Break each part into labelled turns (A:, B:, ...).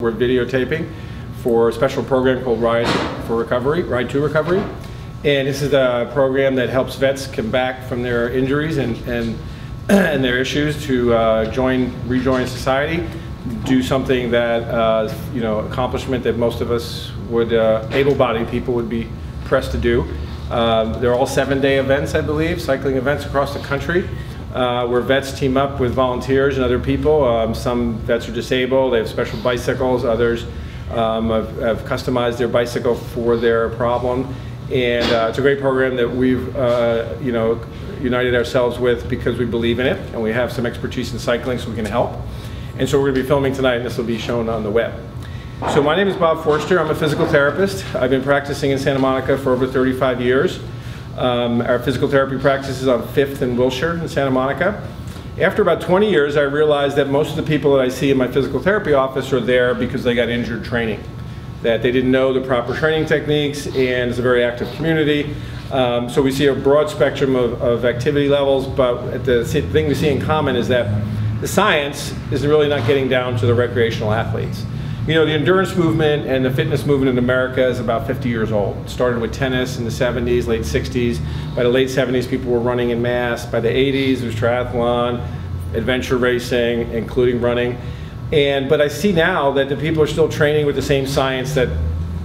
A: we're videotaping for a special program called Ride to Recovery. And this is a program that helps vets come back from their injuries and their issues to rejoin society, do something that, accomplishment that most of us would, able-bodied people would be pressed to do. They're all 7-day events, I believe, cycling events across the country, where vets team up with volunteers and other people. Some vets are disabled, they have special bicycles, others have customized their bicycle for their problem. And it's a great program that we've united ourselves with because we believe in it, and we have some expertise in cycling so we can help. And so we're going to be filming tonight, and this will be shown on the web. So my name is Bob Forster. I'm a physical therapist. I've been practicing in Santa Monica for over 35 years. Our physical therapy practice is on 5th and Wilshire in Santa Monica. After about 20 years, I realized that most of the people that I see in my physical therapy office are there because they got injured training, that they didn't know the proper training techniques, and it's a very active community. So we see a broad spectrum of activity levels, but the thing we see in common is that the science is really not getting down to the recreational athletes. The endurance movement and the fitness movement in America is about 50 years old. It started with tennis in the 70s, late 60s. By the late 70s, people were running en masse. By the 80s, it was triathlon, adventure racing, including running. But I see now that the people are still training with the same science that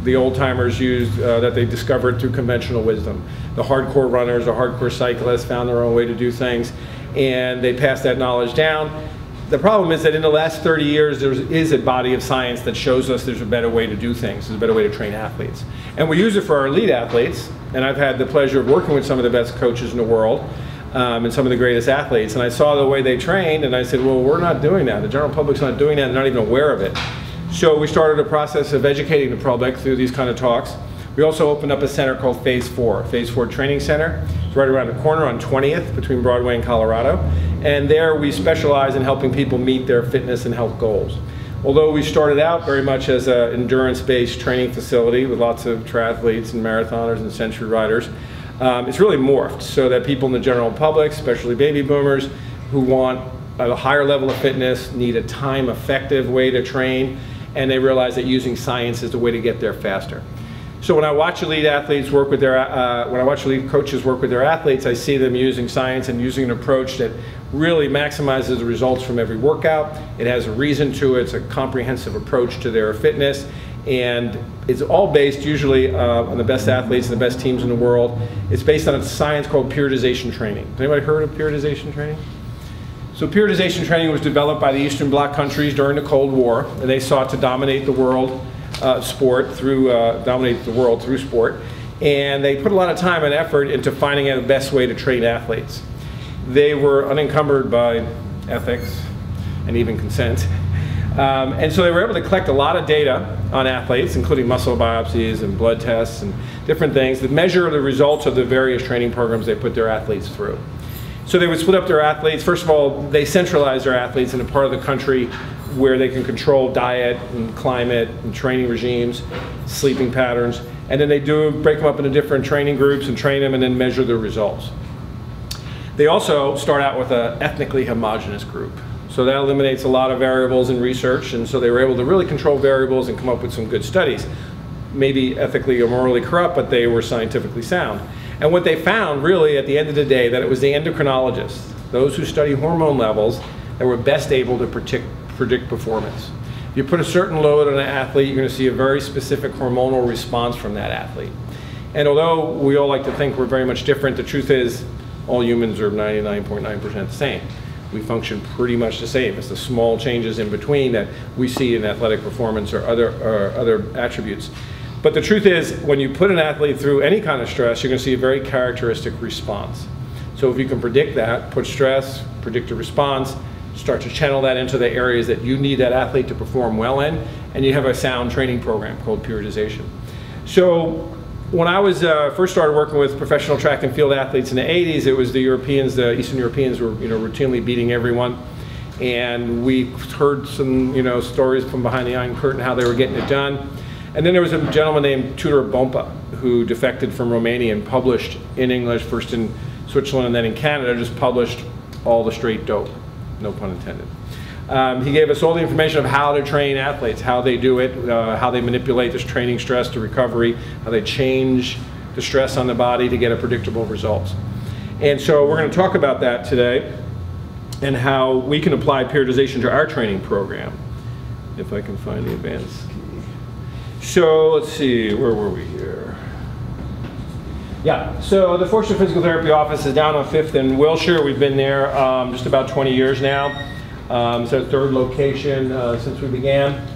A: the old timers used, that they discovered through conventional wisdom. The hardcore runners, the hardcore cyclists found their own way to do things, and they passed that knowledge down. The problem is that in the last 30 years, there is a body of science that shows us there's a better way to do things, there's a better way to train athletes. And we use it for our elite athletes, and I've had the pleasure of working with some of the best coaches in the world, and some of the greatest athletes, and I saw the way they trained, and I said, well, we're not doing that. The general public's not doing that, they're not even aware of it. So we started a process of educating the public through these kind of talks. We also opened up a center called Phase4 Training Center. It's right around the corner on 20th between Broadway and Colorado. And there we specialize in helping people meet their fitness and health goals. Although we started out very much as an endurance-based training facility with lots of triathletes and marathoners and century riders, it's really morphed so that people in the general public, especially baby boomers, who want a higher level of fitness, need a time-effective way to train, and they realize that using science is the way to get there faster. So when I watch elite athletes work with when I watch elite coaches work with their athletes, I see them using science and using an approach that really maximizes the results from every workout. It has a reason to it. It's a comprehensive approach to their fitness, and it's all based usually on the best athletes and the best teams in the world. It's based on a science called periodization training. Has anybody heard of periodization training? So periodization training was developed by the Eastern Bloc countries during the Cold War, and they sought to dominate the world through sport, and they put a lot of time and effort into finding out the best way to train athletes. They were unencumbered by ethics and even consent, and so they were able to collect a lot of data on athletes, including muscle biopsies and blood tests and different things that measure the results of the various training programs they put their athletes through. So they would split up their athletes. First of all, they centralize their athletes in a part of the country where they can control diet and climate and training regimes, sleeping patterns, and then they break them up into different training groups and train them and then measure their results. They also start out with an ethnically homogeneous group. So that eliminates a lot of variables in research, and so they were able to really control variables and come up with some good studies. Maybe ethically or morally corrupt, but they were scientifically sound. And what they found really at the end of the day, that it was the endocrinologists, those who study hormone levels, that were best able to predict performance. If you put a certain load on an athlete, you're going to see a very specific hormonal response from that athlete. And although we all like to think we're very much different, the truth is all humans are 99.9% the same. We function pretty much the same. It's the small changes in between that we see in athletic performance or other attributes. But the truth is, when you put an athlete through any kind of stress, you're going to see a very characteristic response. So if you can predict that, put stress, predict a response, start to channel that into the areas that you need that athlete to perform well in, and you have a sound training program called periodization. So when I was first started working with professional track and field athletes in the 80s, it was the Europeans, the Eastern Europeans were routinely beating everyone. And we heard some stories from behind the Iron Curtain how they were getting it done. And then there was a gentleman named Tudor Bompa who defected from Romania and published in English, first in Switzerland and then in Canada, just published all the straight dope, no pun intended. He gave us all the information of how to train athletes, how they do it, how they manipulate this training stress to recovery, how they change the stress on the body to get a predictable result. And so we're going to talk about that today and how we can apply periodization to our training program. If I can find the advanced key. So let's see, where were we here? Yeah, so the Forster Physical Therapy office is down on 5th and Wilshire. We've been there just about 20 years now. It's our 3rd location since we began.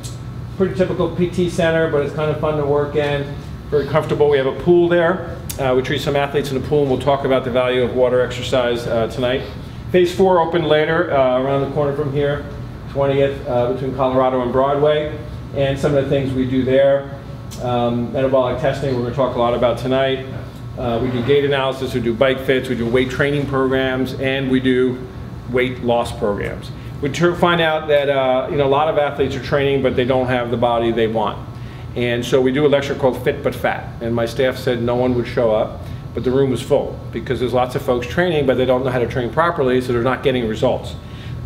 A: Pretty typical PT center, but it's kind of fun to work in. Very comfortable. We have a pool there. We treat some athletes in the pool, and we'll talk about the value of water exercise tonight. Phase 4 opened later, around the corner from here, 20th, between Colorado and Broadway, and some of the things we do there. Metabolic testing, we're going to talk a lot about tonight. We do gait analysis, we do bike fits, we do weight training programs, and we do weight loss programs. We find out that a lot of athletes are training, but they don't have the body they want. And so we do a lecture called Fit But Fat. And my staff said no one would show up, but the room was full because there's lots of folks training, but they don't know how to train properly, so they're not getting results.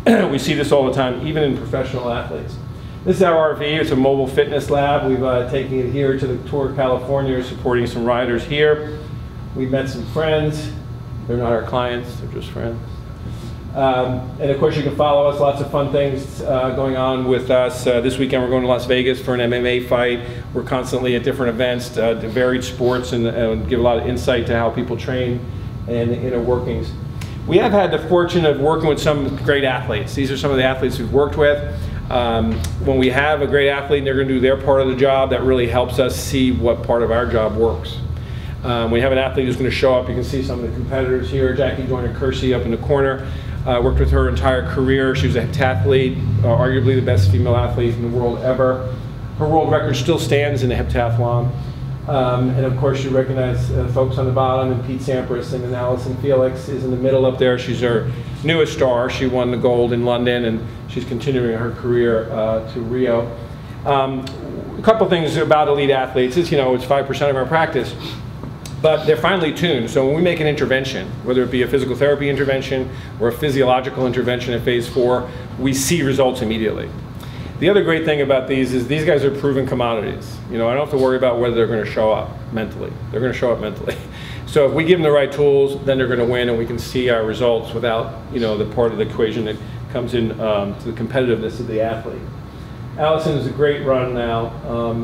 A: We see this all the time, even in professional athletes. This is our RV. It's a mobile fitness lab. We've taken it here to the Tour of California, supporting some riders here. We met some friends. They're not our clients, they're just friends. And of course you can follow us, lots of fun things going on with us. This weekend we're going to Las Vegas for an MMA fight. We're constantly at different events, varied sports, and give a lot of insight to how people train and the inner workings. We have had the fortune of working with some great athletes. These are some of the athletes we've worked with. When we have a great athlete and they're going to do their part of the job, that really helps us see what part of our job works. We have an athlete who's going to show up. You can see some of the competitors here. Jackie Joyner-Kersee up in the corner. Worked with her entire career. She was a heptathlete, arguably the best female athlete in the world ever. Her world record still stands in the heptathlon. And of course you recognize folks on the bottom, and Pete Sampras, and then Allison Felix is in the middle up there. She's our newest star. She won the gold in London, and she's continuing her career to Rio. A couple things about elite athletes is, it's 5% of our practice. But they're finely tuned, so when we make an intervention, whether it be a physical therapy intervention or a physiological intervention at phase 4, we see results immediately. The other great thing about these is these guys are proven commodities. I don't have to worry about whether they're going to show up mentally. They're going to show up mentally. So if we give them the right tools, then they're going to win, and we can see our results without the part of the equation that comes in to the competitiveness of the athlete. Allison is a great run now.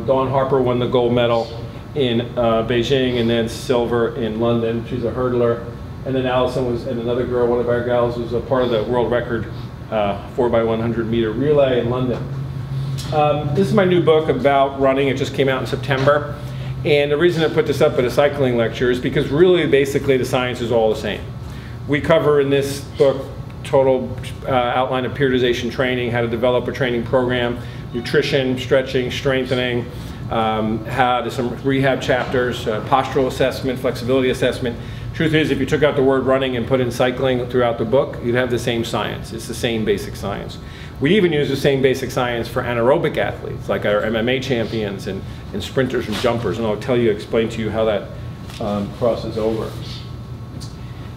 A: Dawn Harper won the gold medal in Beijing, and then silver in London. She's a hurdler. And then Allison and another girl, one of our gals, was a part of the world record 4x100 meter relay in London. This is my new book about running. It just came out in September. And the reason I put this up at a cycling lecture is because really, basically, the science is all the same. We cover in this book total outline of periodization training, how to develop a training program, nutrition, stretching, strengthening, there's some rehab chapters, postural assessment, flexibility assessment. Truth is, if you took out the word running and put in cycling throughout the book, you'd have the same science. It's the same basic science. We even use the same basic science for anaerobic athletes, like our MMA champions and sprinters and jumpers, and I'll explain to you how that crosses over.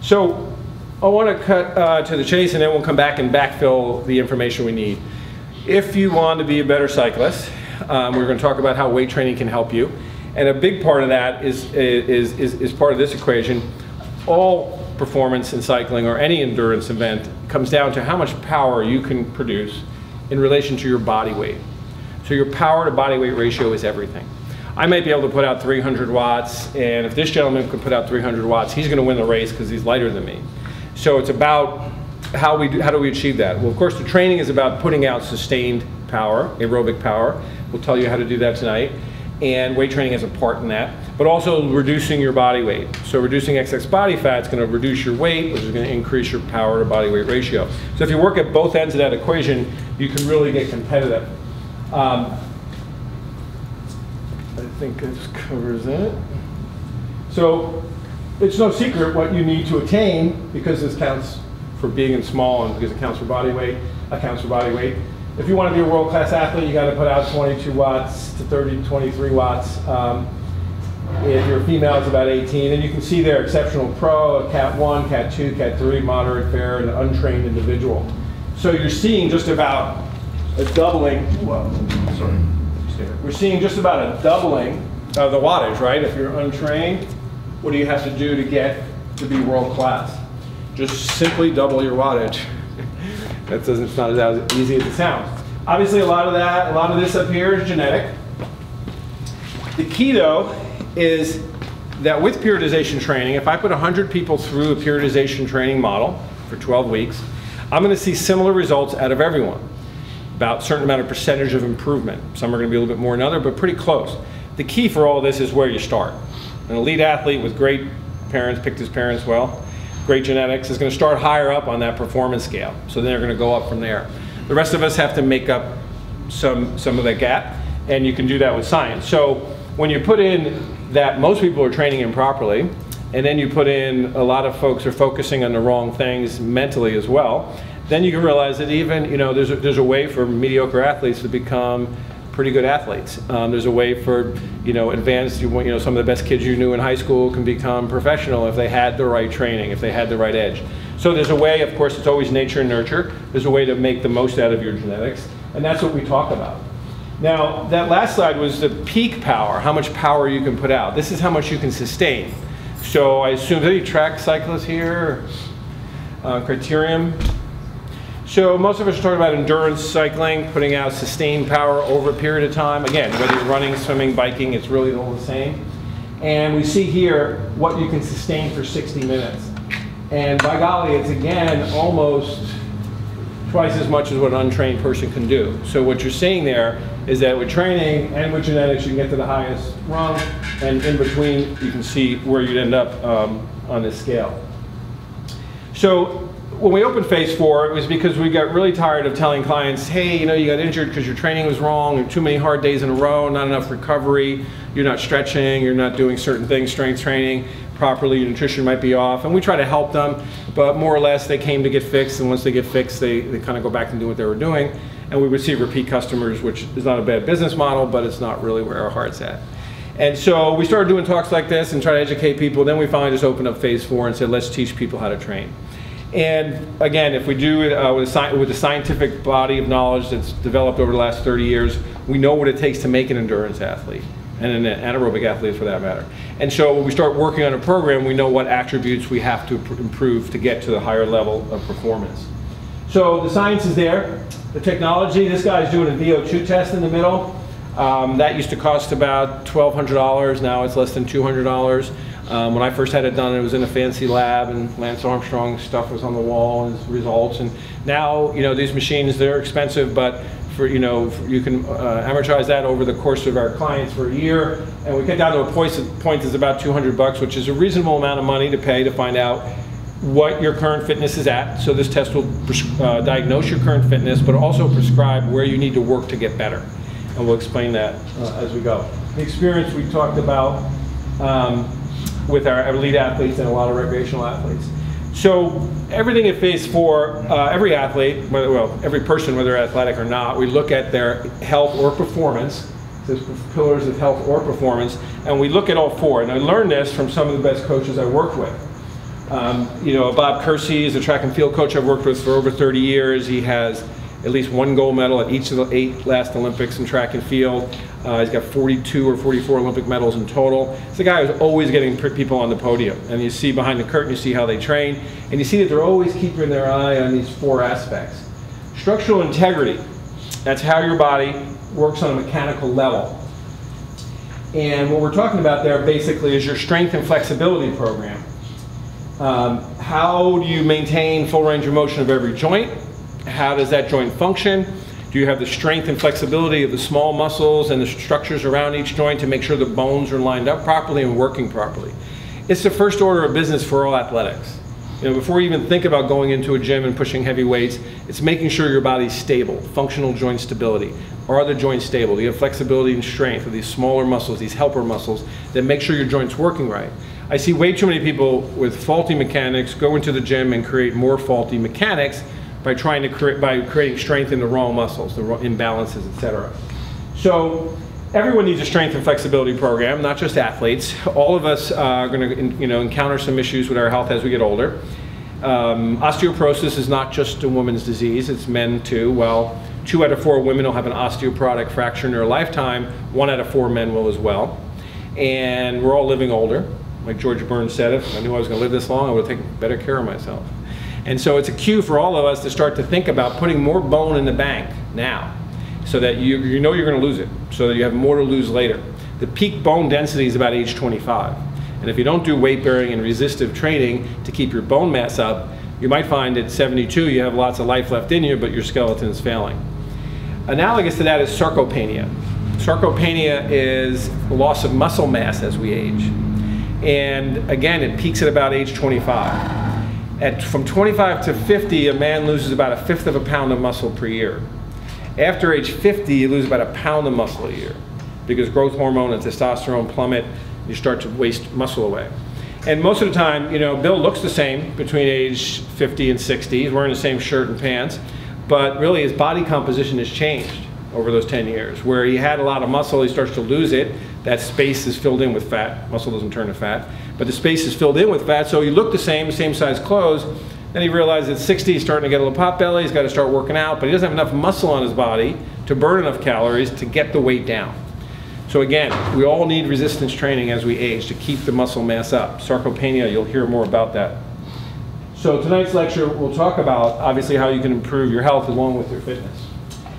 A: So I want to cut to the chase, and then we'll come back and backfill the information we need. If you want to be a better cyclist, we're going to talk about how weight training can help you. And a big part of that is part of this equation. All performance in cycling or any endurance event comes down to how much power you can produce in relation to your body weight. So your power to body weight ratio is everything. I might be able to put out 300 watts, and if this gentleman could put out 300 watts, he's going to win the race because he's lighter than me. So it's about how do we achieve that? Well, of course, the training is about putting out sustained power, aerobic power. We'll tell you how to do that tonight. And weight training has a part in that, but also reducing your body weight. So reducing excess body fat is going to reduce your weight, which is going to increase your power to body weight ratio. So if you work at both ends of that equation, you can really get competitive. I think this covers it. So it's no secret what you need to attain, because this counts for being in small and because it counts for body weight, accounts for body weight. If you want to be a world-class athlete, you got to put out 22 watts to 30 to 23 watts. If you're a female, it's about 18. And you can see there, exceptional pro, Cat 1, Cat 2, Cat 3, moderate, fair, and untrained individual. So you're seeing just about a doubling. Whoa, sorry. We're seeing just about a doubling of the wattage, right? If you're untrained, what do you have to do to get to be world class? Just simply double your wattage. It's not as easy as it sounds. Obviously, a lot of this up here is genetic. The key, though, is that with periodization training, if I put 100 people through a periodization training model for 12 weeks, I'm going to see similar results out of everyone. About a certain amount of percentage of improvement. Some are going to be a little bit more than other, but pretty close. The key for all this is where you start. An elite athlete with great parents, picked his parents well, great genetics, is going to start higher up on that performance scale. So then they're going to go up from there. The rest of us have to make up some of that gap, and you can do that with science. So when you put in that most people are training improperly, and then you put in a lot of folks are focusing on the wrong things mentally as well, then you can realize that even, there's a way for mediocre athletes to become pretty good athletes. There's a way for, advanced, some of the best kids you knew in high school can become professional if they had the right training, if they had the right edge. So there's a way, of course, it's always nature and nurture. There's a way to make the most out of your genetics, and that's what we talk about. Now, that last slide was the peak power, how much power you can put out. This is how much you can sustain. So I assume, any track cyclists here? Criterium? So most of us are talking about endurance cycling, putting out sustained power over a period of time. Again, whether you're running, swimming, biking, it's really all the same. And we see here what you can sustain for 60 minutes. And by golly, it's again almost twice as much as what an untrained person can do. So what you're seeing there is that with training and with genetics, you can get to the highest rung, and in between, you can see where you'd end up on this scale. So when we opened phase 4, it was because we got really tired of telling clients, hey, you got injured because your training was wrong, too many hard days in a row, not enough recovery, you're not stretching, you're not doing certain things, strength training properly, your nutrition might be off, and we try to help them, but more or less they came to get fixed, and once they get fixed, they kind of go back and do what they were doing, and we would see repeat customers, which is not a bad business model, but it's not really where our heart's at. And so we started doing talks like this and try to educate people, then we finally just opened up phase 4 and said, let's teach people how to train. And again, if we do it with a scientific body of knowledge that's developed over the last 30 years, we know what it takes to make an endurance athlete, and an anaerobic athlete for that matter. And so when we start working on a program, we know what attributes we have to improve to get to the higher level of performance. So the science is there. The technology, this guy's doing a VO2 test in the middle. That used to cost about $1,200. Now it's less than $200. When I first had it done, it was in a fancy lab, and Lance Armstrong's stuff was on the wall and his results. And now, these machines, they're expensive, but you can amortize that over the course of our clients for a year, and we get down to a point that's about $200, which is a reasonable amount of money to pay to find out what your current fitness is at. So this test will diagnose your current fitness, but also prescribe where you need to work to get better. And we'll explain that as we go. The experience we talked about with our elite athletes and a lot of recreational athletes. So everything at phase 4, every athlete, every person, whether athletic or not, we look at their health or performance. There's pillars of health or performance, and we look at all 4. And I learned this from some of the best coaches I worked with. Bob Kersey is a track and field coach I've worked with for over 30 years. He has at least 1 gold medal at each of the 8 last Olympics in track and field. He's got 42 or 44 Olympic medals in total. It's the guy who's always getting people on the podium. And you see behind the curtain, you see how they train, and you see that they're always keeping their eye on these 4 aspects. Structural integrity, that's how your body works on a mechanical level. And what we're talking about there basically is your strength and flexibility program. How do you maintain full range of motion of every joint? How does that joint function? Do you have the strength and flexibility of the small muscles and the structures around each joint to make sure the bones are lined up properly and working properly? It's the first order of business for all athletics. Before you even think about going into a gym and pushing heavy weights, it's making sure your body's stable, functional joint stability. Are the joints stable? Do you have flexibility and strength of these smaller muscles, these helper muscles that make sure your joint's working right? I see way too many people with faulty mechanics go into the gym and create more faulty mechanics by creating strength in the wrong muscles, the wrong imbalances, etc. So everyone needs a strength and flexibility program, not just athletes. All of us are going to encounter some issues with our health as we get older. Osteoporosis is not just a woman's disease, it's men too. Well, 2 out of 4 women will have an osteoporotic fracture in their lifetime. 1 out of 4 men will as well. And we're all living older. Like George Burns said, if I knew I was going to live this long, I would have taken better care of myself. And so it's a cue for all of us to start to think about putting more bone in the bank now, so that you know you're going to lose it, so that you have more to lose later. The peak bone density is about age 25. And if you don't do weight bearing and resistive training to keep your bone mass up, you might find at 72 you have lots of life left in you, but your skeleton is failing. Analogous to that is sarcopenia. Sarcopenia is loss of muscle mass as we age. And again, it peaks at about age 25. From 25 to 50, a man loses about 1/5 of a pound of muscle per year. After age 50, you lose about 1 pound of muscle a year, because growth hormone and testosterone plummet. You start to waste muscle away. And most of the time, you know, Bill looks the same between age 50 and 60. He's wearing the same shirt and pants, but really his body composition has changed over those 10 years. Where he had a lot of muscle, he starts to lose it. That space is filled in with fat. Muscle doesn't turn to fat, but the space is filled in with fat, so you look the same size clothes. Then he realizes at 60 he's starting to get a little pot belly, he's got to start working out, but he doesn't have enough muscle on his body to burn enough calories to get the weight down. So again, we all need resistance training as we age to keep the muscle mass up. Sarcopenia, you'll hear more about that. So tonight's lecture, we'll talk about obviously how you can improve your health along with your fitness.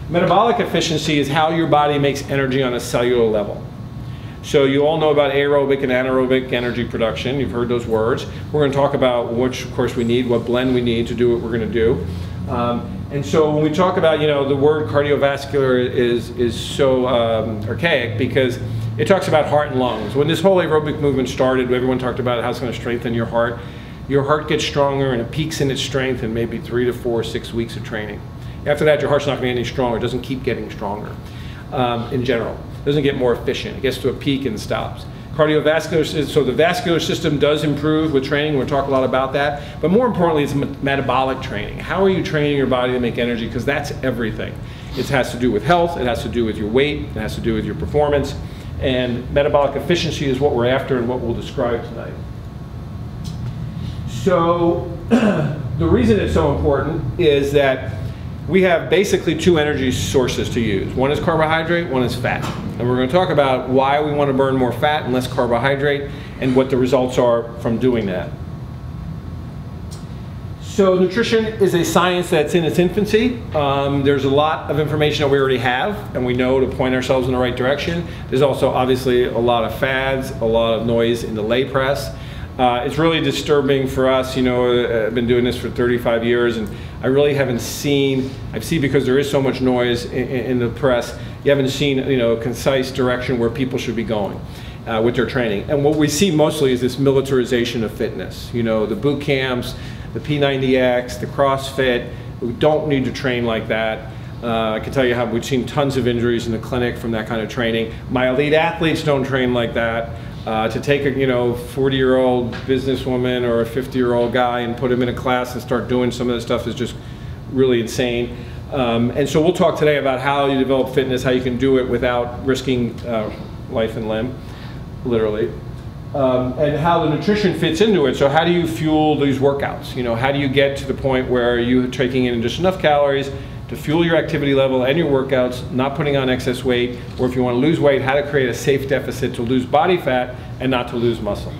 A: Metabolic efficiency is how your body makes energy on a cellular level. So you all know about aerobic and anaerobic energy production. You've heard those words. We're going to talk about which, of course, we need, what blend we need to do what we're going to do. And so when we talk about, you know, the word cardiovascular is so archaic because it talks about heart and lungs. When this whole aerobic movement started, everyone talked about how it's going to strengthen your heart. Your heart gets stronger and it peaks in its strength in maybe 3 to 4, 6 weeks of training. After that, your heart's not going to get any stronger. It doesn't keep getting stronger in general. It doesn't get more efficient. It gets to a peak and stops. Cardiovascular, so the vascular system does improve with training. We'll talk a lot about that. But more importantly, it's metabolic training. How are you training your body to make energy? Because that's everything. It has to do with health. It has to do with your weight. It has to do with your performance. And metabolic efficiency is what we're after and what we'll describe tonight. So the reason it's so important is that we have basically 2 energy sources to use. One is carbohydrate, one is fat. And we're going to talk about why we want to burn more fat and less carbohydrate and what the results are from doing that. So nutrition is a science that's in its infancy. There's a lot of information that we already have and we know to point ourselves in the right direction. There's also obviously a lot of fads, a lot of noise in the lay press. It's really disturbing for us. You know, I've been doing this for 35 years and I really haven't seen, I've seen because there is so much noise in the press, you haven't seen, you know, a concise direction where people should be going with their training. And what we see mostly is this militarization of fitness. You know, the boot camps, the P90X, the CrossFit. We don't need to train like that. I can tell you how we've seen tons of injuries in the clinic from that kind of training. My elite athletes don't train like that. To take a 40-year-old businesswoman or a 50-year-old guy and put him in a class and start doing some of this stuff is just really insane. And so we'll talk today about how you develop fitness, how you can do it without risking life and limb, literally, and how the nutrition fits into it. So how do you fuel these workouts? You know, how do you get to the point where you're taking in just enough calories to fuel your activity level and your workouts, not putting on excess weight, or if you want to lose weight, how to create a safe deficit to lose body fat and not to lose muscle.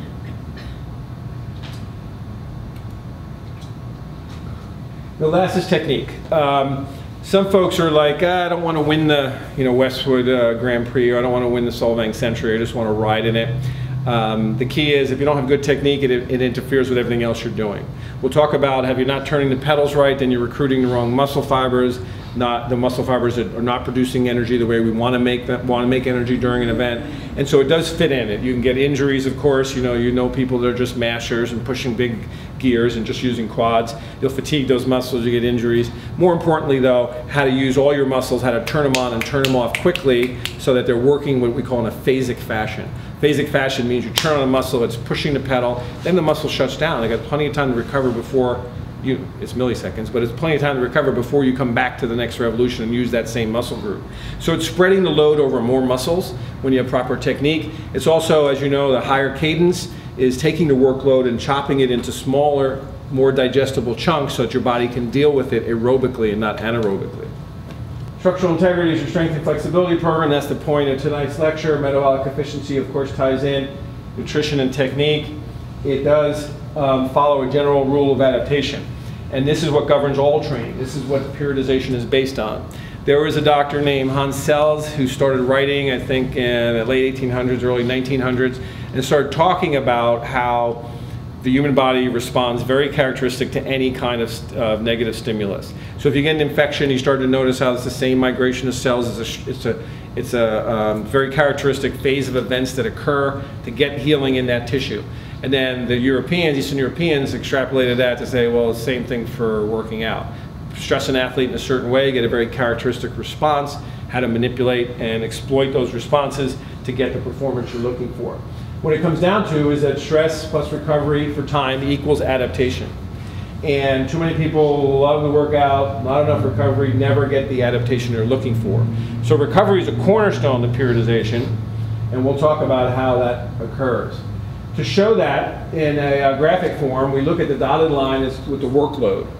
A: The last is technique. Some folks are like, I don't want to win the Westwood Grand Prix, or I don't want to win the Solvang Century, I just want to ride in it. The key is if you don't have good technique, it interferes with everything else you're doing. We'll talk about if you're not turning the pedals right, then you're recruiting the wrong muscle fibers, the muscle fibers that are not producing energy the way we want to make energy during an event. And so it does fit in it. You can get injuries, of course. You know people that are just mashers and pushing big gears and just using quads. You'll fatigue those muscles, you get injuries. More importantly though, how to use all your muscles, how to turn them on and turn them off quickly so that they're working what we call in a phasic fashion. Phasic fashion means you turn on a muscle, it's pushing the pedal, then the muscle shuts down. They got plenty of time to recover before it's milliseconds, but it's plenty of time to recover before you come back to the next revolution and use that same muscle group. So it's spreading the load over more muscles when you have proper technique. It's also, as you know, the higher cadence is taking the workload and chopping it into smaller more digestible chunks so that your body can deal with it aerobically and not anaerobically. Structural integrity is your strength and flexibility program. That's the point of tonight's lecture. Metabolic efficiency, of course, ties in nutrition and technique. It does follow a general rule of adaptation. And this is what governs all training. This is what periodization is based on. There was a doctor named Hans Selz who started writing, I think, in the late 1800s, early 1900s, and started talking about how the human body responds very characteristic to any kind of negative stimulus. So if you get an infection, you start to notice how it's the same migration of cells. It's a very characteristic phase of events that occur to get healing in that tissue. And then the Europeans, Eastern Europeans, extrapolated that to say, well, it's the same thing for working out. Stress an athlete in a certain way, get a very characteristic response, how to manipulate and exploit those responses to get the performance you're looking for. What it comes down to is that stress plus recovery for time equals adaptation. And too many people love the workout, not enough recovery, never get the adaptation they're looking for. So recovery is a cornerstone of periodization, and we'll talk about how that occurs. To show that in a graphic form, we look at the dotted line with the workload.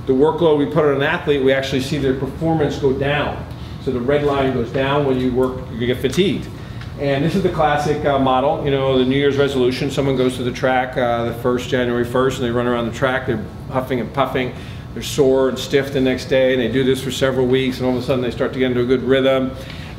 A: The workload we put on an athlete, we actually see their performance go down. So the red line goes down when you work, you get fatigued. And this is the classic model, you know, the New Year's resolution. Someone goes to the track January 1st, and they run around the track, they're huffing and puffing, they're sore and stiff the next day, and they do this for several weeks, and all of a sudden they start to get into a good rhythm.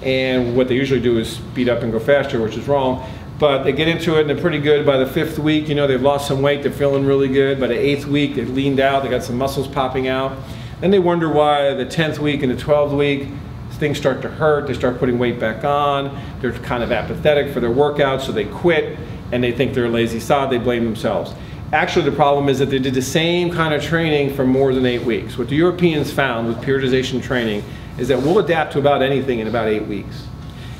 A: And what they usually do is speed up and go faster, which is wrong. But they get into it and they're pretty good. By the 5th week, you know, they've lost some weight, they're feeling really good. By the 8th week, they've leaned out, they got some muscles popping out. Then they wonder why the 10th week and the 12th week, things start to hurt, they start putting weight back on, they're kind of apathetic for their workouts, so they quit, and they think they're a lazy sod, they blame themselves. Actually, the problem is that they did the same kind of training for more than 8 weeks. What the Europeans found with periodization training is that we'll adapt to about anything in about 8 weeks.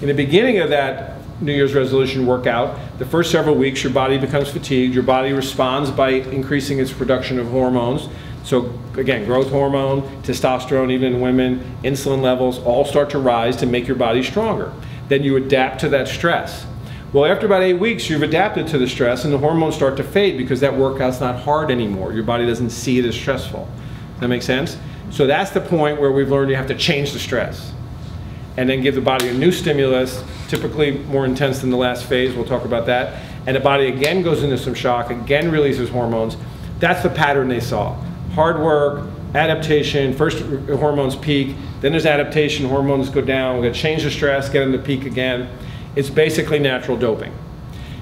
A: In the beginning of that New Year's resolution workout, the first several weeks your body becomes fatigued, your body responds by increasing its production of hormones. So again, growth hormone, testosterone, even in women, insulin levels all start to rise to make your body stronger. Then you adapt to that stress. Well, after about 8 weeks, you've adapted to the stress and the hormones start to fade because that workout's not hard anymore. Your body doesn't see it as stressful. Does that make sense? So that's the point where we've learned you have to change the stress and then give the body a new stimulus, typically more intense than the last phase. We'll talk about that. And the body again goes into some shock, again releases hormones. That's the pattern they saw. Hard work, adaptation, first hormones peak, then there's adaptation, hormones go down, we're going to change the stress, get them to peak again. It's basically natural doping.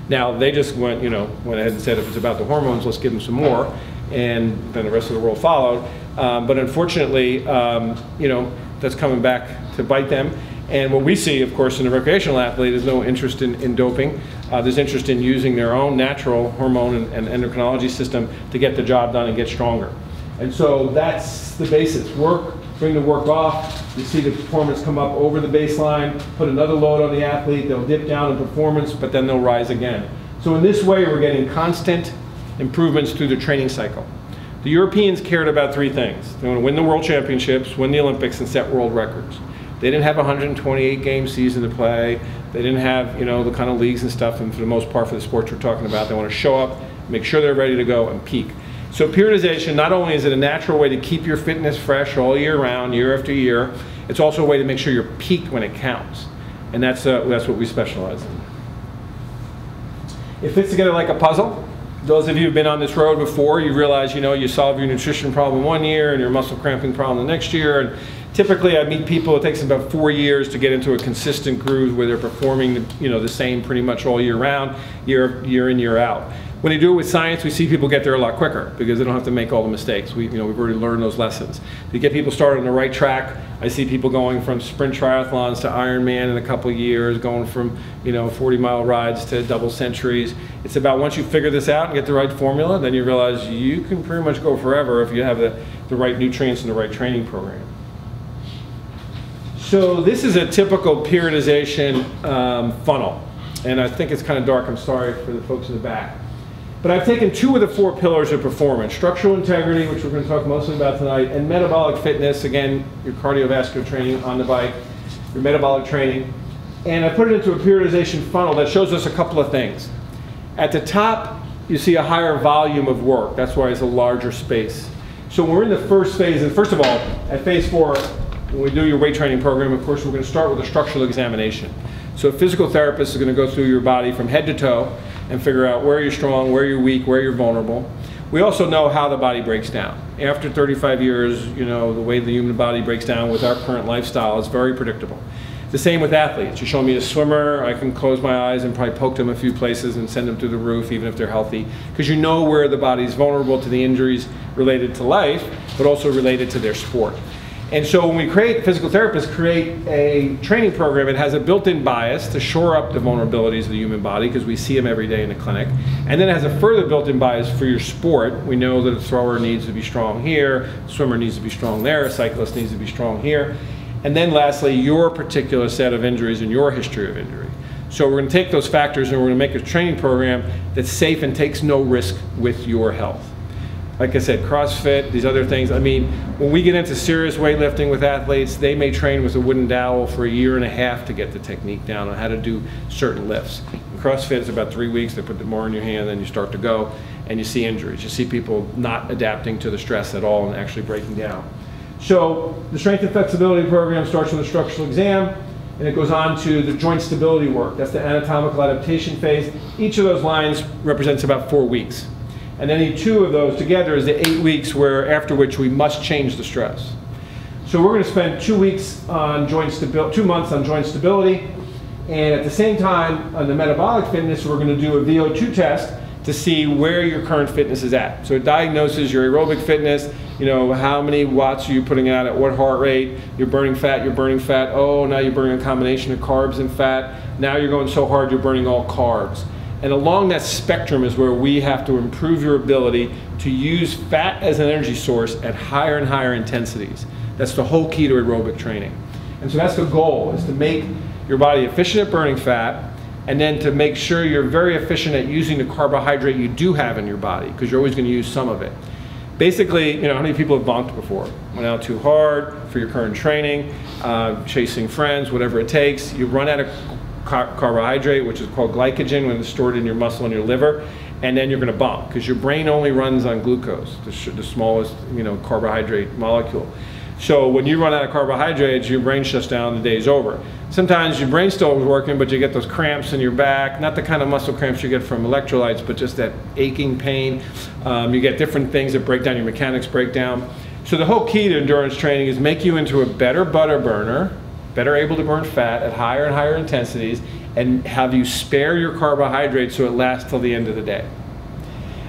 A: Now, they just went ahead and said if it's about the hormones, let's give them some more, and then the rest of the world followed. But unfortunately, that's coming back to bite them. And what we see, of course, in a recreational athlete is no interest in doping. There's interest in using their own natural hormone and endocrinology system to get the job done and get stronger. And so that's the basis. Work, bring the work off. You see the performance come up over the baseline, put another load on the athlete, they'll dip down in performance, but then they'll rise again. So in this way, we're getting constant improvements through the training cycle. The Europeans cared about 3 things. They want to win the world championships, win the Olympics, and set world records. They didn't have a 128-game season to play. They didn't have, the kind of leagues and stuff, and for the most part for the sports we're talking about, they want to show up, make sure they're ready to go, and peak. So periodization, not only is it a natural way to keep your fitness fresh all year round, year after year, it's also a way to make sure you're peaked when it counts. And that's what we specialize in. It fits together like a puzzle. Those of you who've been on this road before, you realize, you solve your nutrition problem one year and your muscle cramping problem the next year. And typically I meet people, it takes about 4 years to get into a consistent groove where they're performing the same pretty much all year round, year in, year out. When they do it with science, we see people get there a lot quicker because they don't have to make all the mistakes. We've already learned those lessons. To get people started on the right track, I see people going from sprint triathlons to Ironman in a couple of years, going from 40-mile rides to double centuries. It's about once you figure this out and get the right formula, then you realize you can pretty much go forever if you have the right nutrients and the right training program. So this is a typical periodization funnel. And I think it's kind of dark, I'm sorry for the folks in the back. But I've taken 2 of the 4 pillars of performance, structural integrity, which we're going to talk mostly about tonight, and metabolic fitness, again, your cardiovascular training on the bike, your metabolic training, and I put it into a periodization funnel that shows us a couple of things. At the top, you see a higher volume of work. That's why it's a larger space. So when we're in the first phase, and first of all, at phase 4, when we do your weight training program, of course, we're going to start with a structural examination. So a physical therapist is going to go through your body from head to toe and figure out where you're strong, where you're weak, where you're vulnerable. We also know how the body breaks down. After 35 years, you know, the way the human body breaks down with our current lifestyle is very predictable. The same with athletes. You show me a swimmer, I can close my eyes and probably poke them a few places and send them through the roof, even if they're healthy, because you know where the body's vulnerable to the injuries related to life, but also related to their sport. And so when we physical therapists create a training program, it has a built-in bias to shore up the vulnerabilities of the human body, because we see them every day in the clinic. And then it has a further built-in bias for your sport. We know that a thrower needs to be strong here, a swimmer needs to be strong there, a cyclist needs to be strong here. And then lastly, your particular set of injuries and your history of injury. So we're going to take those factors and we're going to make a training program that's safe and takes no risk with your health. Like I said, CrossFit, these other things. I mean, when we get into serious weightlifting with athletes, they may train with a wooden dowel for 1.5 years to get the technique down on how to do certain lifts. In CrossFit, it's about 3 weeks. They put the bar in your hand, then you start to go, and you see injuries. You see people not adapting to the stress at all and actually breaking down. So the strength and flexibility program starts with a structural exam, and it goes on to the joint stability work. That's the anatomical adaptation phase. Each of those lines represents about 4 weeks. And any 2 of those together is the 8 weeks after which we must change the stress. So we're going to spend 2 weeks on 2 months on joint stability, and at the same time on the metabolic fitness, we're going to do a VO2 test to see where your current fitness is at. So it diagnoses your aerobic fitness, you know, how many watts are you putting out at what heart rate, you're burning fat, oh, now you're burning a combination of carbs and fat, now you're going so hard you're burning all carbs. And along that spectrum is where we have to improve your ability to use fat as an energy source at higher and higher intensities. That's the whole key to aerobic training. And so that's the goal, is to make your body efficient at burning fat, and then to make sure you're very efficient at using the carbohydrate you do have in your body, because you're always going to use some of it. Basically, you know, how many people have bonked before? Went out too hard for your current training, chasing friends, whatever it takes. You run out of carbohydrate, which is called glycogen, when it's stored in your muscle and your liver, and then you're going to bonk, because your brain only runs on glucose, the smallest, you know, carbohydrate molecule. So when you run out of carbohydrates, your brain shuts down, the day's over. Sometimes your brain still is working, but you get those cramps in your back, not the kind of muscle cramps you get from electrolytes, but just that aching pain. You get different things that break down, your mechanics break down. So the whole key to endurance training is make you into a better butter burner, better able to burn fat at higher and higher intensities, and have you spare your carbohydrates so it lasts till the end of the day.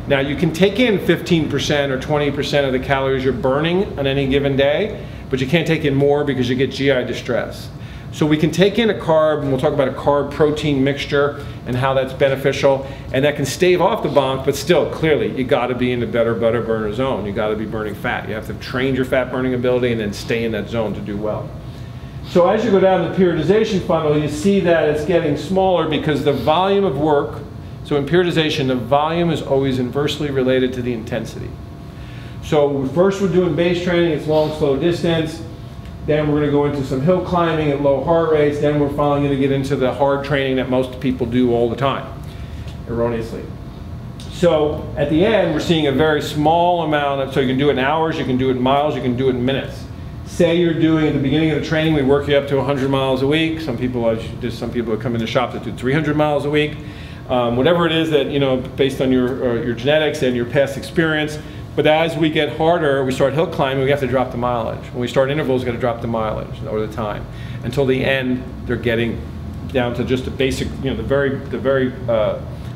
A: Now you can take in 15% or 20% of the calories you're burning on any given day, but you can't take in more because you get GI distress. So we can take in a carb, and we'll talk about a carb-protein mixture and how that's beneficial, and that can stave off the bonk, but still, clearly, you gotta be in the better butter burner zone. You gotta be burning fat. You have to train your fat burning ability and then stay in that zone to do well. So as you go down the periodization funnel, you see that it's getting smaller because the volume of work, so in periodization, the volume is always inversely related to the intensity. So first we're doing base training, it's long, slow distance. Then we're going to go into some hill climbing at low heart rates. Then we're finally going to get into the hard training that most people do all the time, erroneously. So at the end, we're seeing a very small amount so you can do it in hours, you can do it in miles, you can do it in minutes. Say you're doing, at the beginning of the training, we work you up to 100 miles a week. Some people that come in the shop that do 300 miles a week. Whatever it is that, you know, based on your genetics and your past experience. But as we get harder, we start hill climbing, we have to drop the mileage. When we start intervals, we've got to drop the mileage or the time. Until the end, they're getting down to just a basic, you know, the very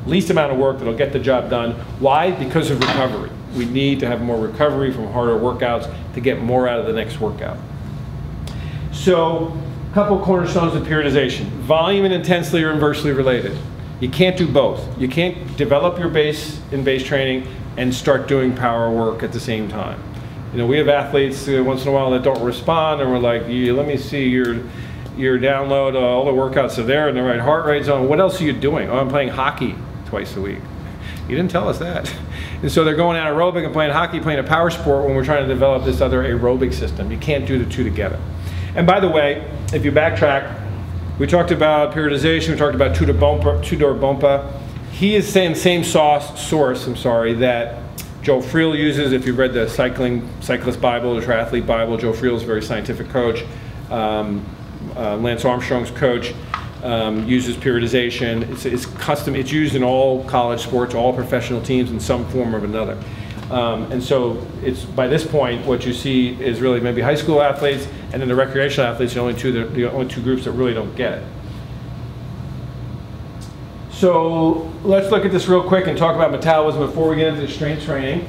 A: least amount of work that'll get the job done. Why? Because of recovery. We need to have more recovery from harder workouts to get more out of the next workout. So, a couple cornerstones of periodization. Volume and intensity are inversely related. You can't do both. You can't develop your base in base training and start doing power work at the same time. You know, we have athletes once in a while that don't respond, and we're like, let me see your download, all the workouts are there in the right heart rate zone. What else are you doing? Oh, I'm playing hockey twice a week. You didn't tell us that. And so they're going out aerobic and playing hockey, playing a power sport when we're trying to develop this other aerobic system. You can't do the two together. And by the way, if you backtrack, we talked about periodization, we talked about two-door bompa. he is saying the same source, that Joe Friel uses. If you've read the Cyclist Bible, the Triathlete Bible, Joe Friel is a very scientific coach. Lance Armstrong's coach uses periodization. It's custom. It's used in all college sports, all professional teams in some form or another. And so it's, by this point, what you see is really maybe high school athletes, and then the recreational athletes are the only two groups that really don't get it. So let's look at this real quick and talk about metabolism before we get into the strength training,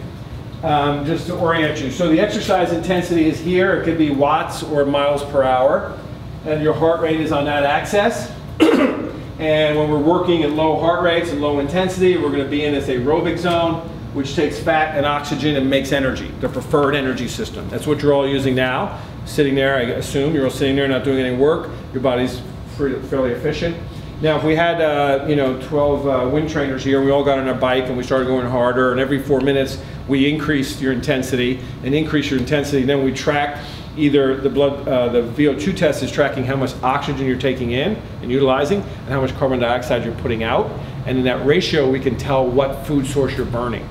A: just to orient you. So the exercise intensity is here. It could be watts or miles per hour, and your heart rate is on that axis. And when we're working at low heart rates and low intensity, we're going to be in this aerobic zone, which takes fat and oxygen and makes energy, the preferred energy system. That's what you're all using now. Sitting there, I assume you're all sitting there not doing any work. Your body's fairly efficient. Now, if we had 12 wind trainers here, we all got on our bike and we started going harder, and every 4 minutes we increased your intensity, then we tracked either the VO2 test is tracking how much oxygen you're taking in and utilizing and how much carbon dioxide you're putting out, and in that ratio we can tell what food source you're burning.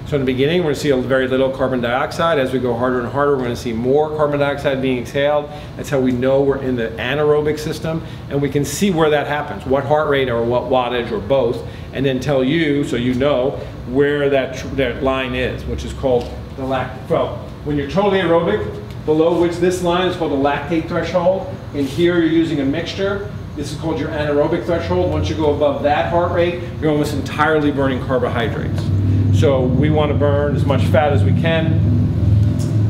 A: So in the beginning, we're going to see a very little carbon dioxide. As we go harder and harder, we're going to see more carbon dioxide being exhaled. That's how we know we're in the anaerobic system, and we can see where that happens, what heart rate or what wattage or both, and then tell you, so you know, where that line is, which is called the well, when you're totally aerobic, below which this line is called the lactate threshold, and here you're using a mixture. This is called your anaerobic threshold. Once you go above that heart rate, you're almost entirely burning carbohydrates. So we want to burn as much fat as we can.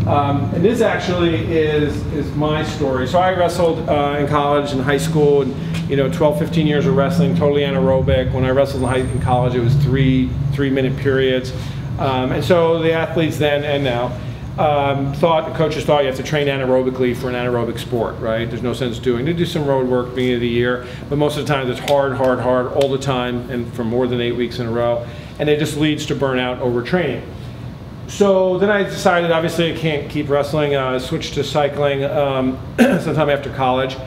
A: And this actually is my story. So I wrestled in college and high school, and 12, 15 years of wrestling, totally anaerobic. When I wrestled in college, it was three-minute periods. And so the athletes then and now the coaches thought you have to train anaerobically for an anaerobic sport, right? There's no sense doing. They do some road work beginning of the year, but most of the time it's hard all the time, and for more than 8 weeks in a row. And it just leads to burnout overtraining. So then I decided, obviously I can't keep wrestling. I switched to cycling sometime after college.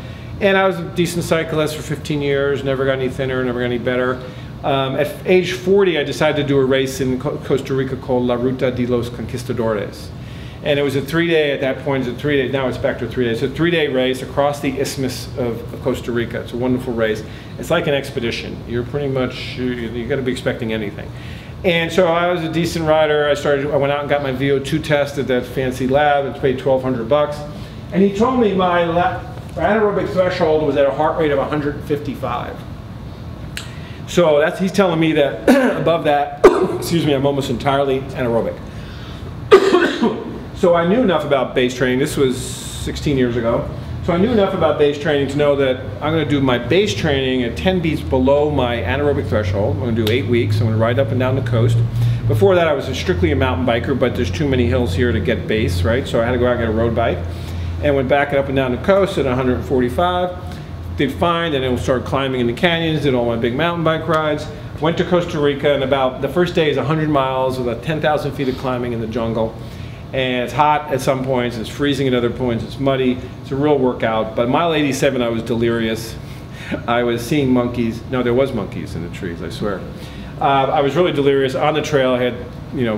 A: And I was a decent cyclist for 15 years, never got any thinner, never got any better. At age 40, I decided to do a race in Costa Rica called La Ruta de los Conquistadores. And it was a 3-day, at that point, now it's back to a 3-day. It's a 3-day race across the isthmus of Costa Rica. It's a wonderful race. It's like an expedition. You're pretty much, you got to be expecting anything. And so I was a decent rider. I went out and got my VO2 test at that fancy lab. It's paid $1,200. And he told me my anaerobic threshold was at a heart rate of 155. So he's telling me that above that, excuse me, I'm almost entirely anaerobic. So I knew enough about base training. This was 16 years ago. So I knew enough about base training to know that I'm going to do my base training at 10 beats below my anaerobic threshold. I'm going to do 8 weeks. I'm going to ride up and down the coast. Before that, I was strictly a mountain biker, but there's too many hills here to get base, right? So I had to go out and get a road bike, and went back up and down the coast at 145. Did fine, and then started climbing in the canyons, did all my big mountain bike rides. Went to Costa Rica, and about the first day is 100 miles with about 10,000 feet of climbing in the jungle. And it's hot at some points, it's freezing at other points, it's muddy, it's a real workout. But mile 87, I was delirious. I was seeing monkeys. No, there was monkeys in the trees, I swear. I was really delirious on the trail. I had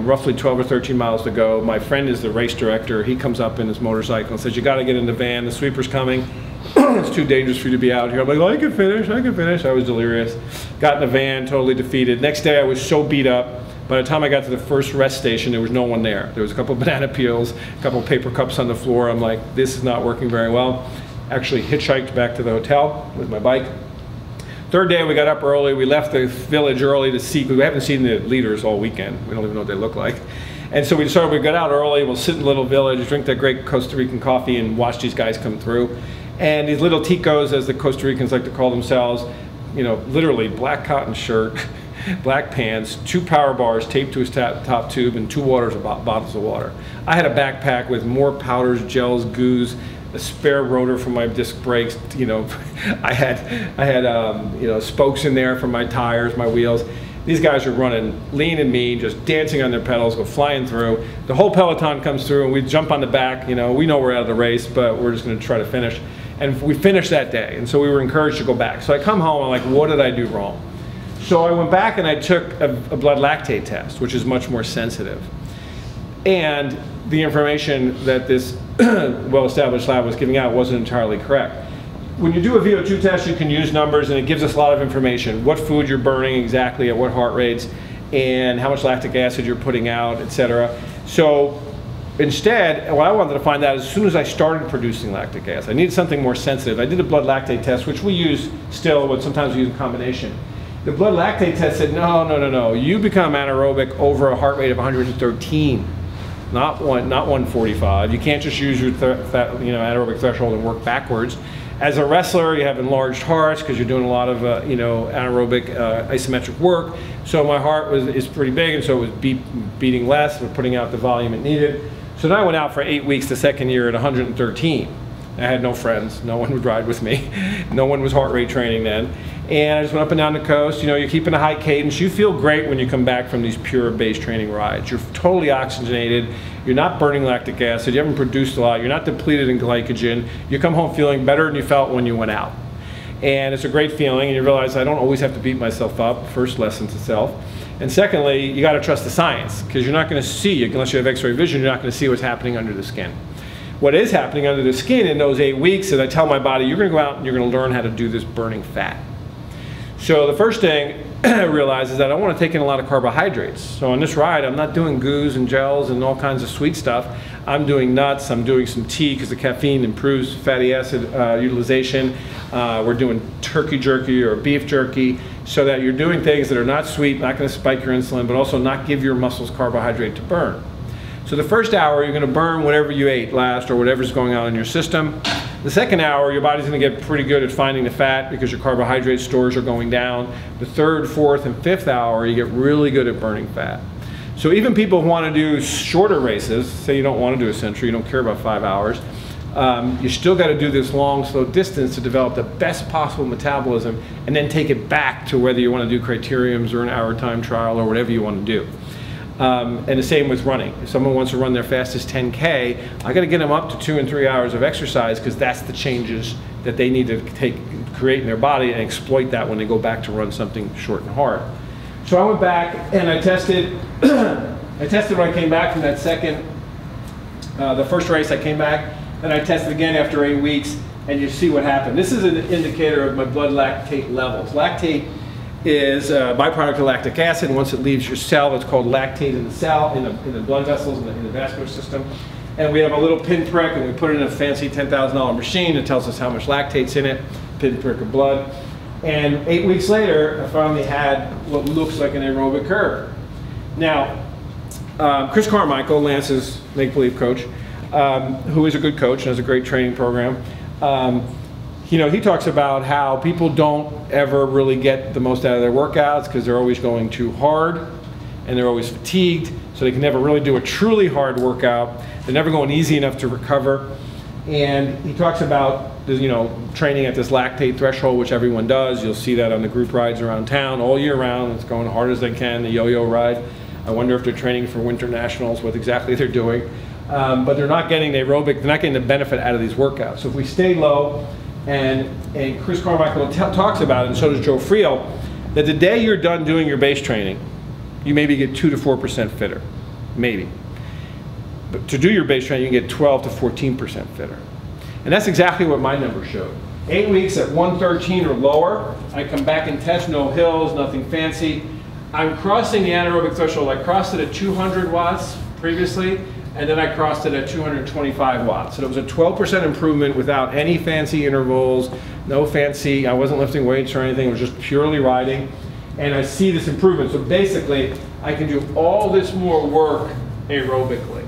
A: roughly 12 or 13 miles to go. My friend is the race director. He comes up in his motorcycle and says, you gotta get in the van, the sweeper's coming. It's too dangerous for you to be out here. I'm like, well, I can finish. I was delirious. Got in the van, totally defeated. Next day I was so beat up. By the time I got to the first rest station, there was no one there. There was a couple of banana peels, a couple of paper cups on the floor. I'm like, this is not working very well. Actually hitchhiked back to the hotel with my bike. Third day, we got up early. We left the village early to see, because we haven't seen the leaders all weekend. We don't even know what they look like. And so we decided we'd get out early, we'll sit in a little village, drink that great Costa Rican coffee, and watch these guys come through. And these little ticos, as the Costa Ricans like to call themselves, literally black cotton shirt, black pants, 2 power bars taped to his top tube, and 2 bottles of water. I had a backpack with more powders, gels, goos, a spare rotor for my disc brakes. I had spokes in there for my tires, my wheels. These guys are running lean and mean, just dancing on their pedals, go flying through. The whole peloton comes through, and we jump on the back. We know we're out of the race, but we're just going to try to finish. And we finished that day, and so we were encouraged to go back. So I come home, I'm like, what did I do wrong? So I went back and I took a blood lactate test, which is much more sensitive. And the information that this well-established lab was giving out wasn't entirely correct. When you do a VO2 test, you can use numbers, and it gives us a lot of information. What food you're burning exactly, at what heart rates, and how much lactic acid you're putting out, etc. So instead, what I wanted to find out as soon as I started producing lactic acid, I needed something more sensitive. I did a blood lactate test, which we use still, but sometimes we use in combination. The blood lactate test said, no, you become anaerobic over a heart rate of 113, not 145. You can't just use your anaerobic threshold and work backwards. As a wrestler, you have enlarged hearts because you're doing a lot of anaerobic isometric work. So my heart is pretty big, and so it was beating less. We're putting out the volume it needed. So then I went out for 8 weeks the second year at 113. I had no friends. No one would ride with me. No one was heart rate training then. And I just went up and down the coast. You know, you're keeping a high cadence. You feel great when you come back from these pure base training rides. You're totally oxygenated. You're not burning lactic acid. You haven't produced a lot. You're not depleted in glycogen. You come home feeling better than you felt when you went out. And it's a great feeling, and you realize I don't always have to beat myself up. First lesson to self. And secondly, you got to trust the science, because you're not going to see, unless you have x-ray vision, you're not going to see what's happening under the skin. What is happening under the skin in those 8 weeks is I tell my body, you're going to go out and you're going to learn how to do this burning fat. So the first thing I realized is that I want to take in a lot of carbohydrates. So on this ride, I'm not doing goos and gels and all kinds of sweet stuff. I'm doing nuts, I'm doing some tea because the caffeine improves fatty acid utilization. We're doing turkey jerky or beef jerky, so that you're doing things that are not sweet, not going to spike your insulin, but also not give your muscles carbohydrate to burn. So the first hour, you're going to burn whatever you ate last or whatever's going on in your system. The second hour, your body's going to get pretty good at finding the fat because your carbohydrate stores are going down. The third, fourth, and fifth hour, you get really good at burning fat. So even people who want to do shorter races, say you don't want to do a century, you don't care about 5 hours, you still got to do this long, slow distance to develop the best possible metabolism and then take it back to whether you want to do criteriums or an hour time trial or whatever you want to do. And the same with running. If someone wants to run their fastest 10K, I got to get them up to 2 and 3 hours of exercise because that's the changes that they need to create in their body and exploit that when they go back to run something short and hard. So I went back and I tested. I tested when I came back from that the first race. I came back and I tested again after 8 weeks, and you see what happened. This is an indicator of my blood lactate levels. Lactate is a byproduct of lactic acid, and once it leaves your cell, it's called lactate in the cell, in the blood vessels, in the vascular system. And we have a little pinprick, and we put it in a fancy $10,000 machine that tells us how much lactate's in it, pinprick of blood. And 8 weeks later, I finally had what looks like an aerobic curve. Now, Chris Carmichael, Lance's make-believe coach, who is a good coach and has a great training program, you know, he talks about how people don't ever really get the most out of their workouts because they're always going too hard and they're always fatigued, so they can never really do a truly hard workout. They're never going easy enough to recover. And he talks about, you know, training at this lactate threshold, which everyone does. You'll see that on the group rides around town all year round. It's going hard as they can, the yo-yo ride. I wonder if they're training for winter nationals, what exactly they're doing. But they're not getting the aerobic, they're not getting the benefit out of these workouts. So if we stay low, and Chris Carmichael talks about it, and so does Joe Friel, that the day you're done doing your base training, you maybe get 2 to 4% fitter, maybe. But to do your base training, you can get 12 to 14% fitter. And that's exactly what my numbers showed. 8 weeks at 113 or lower, I come back and test, no hills, nothing fancy. I'm crossing the anaerobic threshold. I crossed it at 200 watts previously, and then I crossed it at 225 watts. So it was a 12% improvement without any fancy intervals, no fancy, I wasn't lifting weights or anything, it was just purely riding. And I see this improvement. So basically, I can do all this more work aerobically.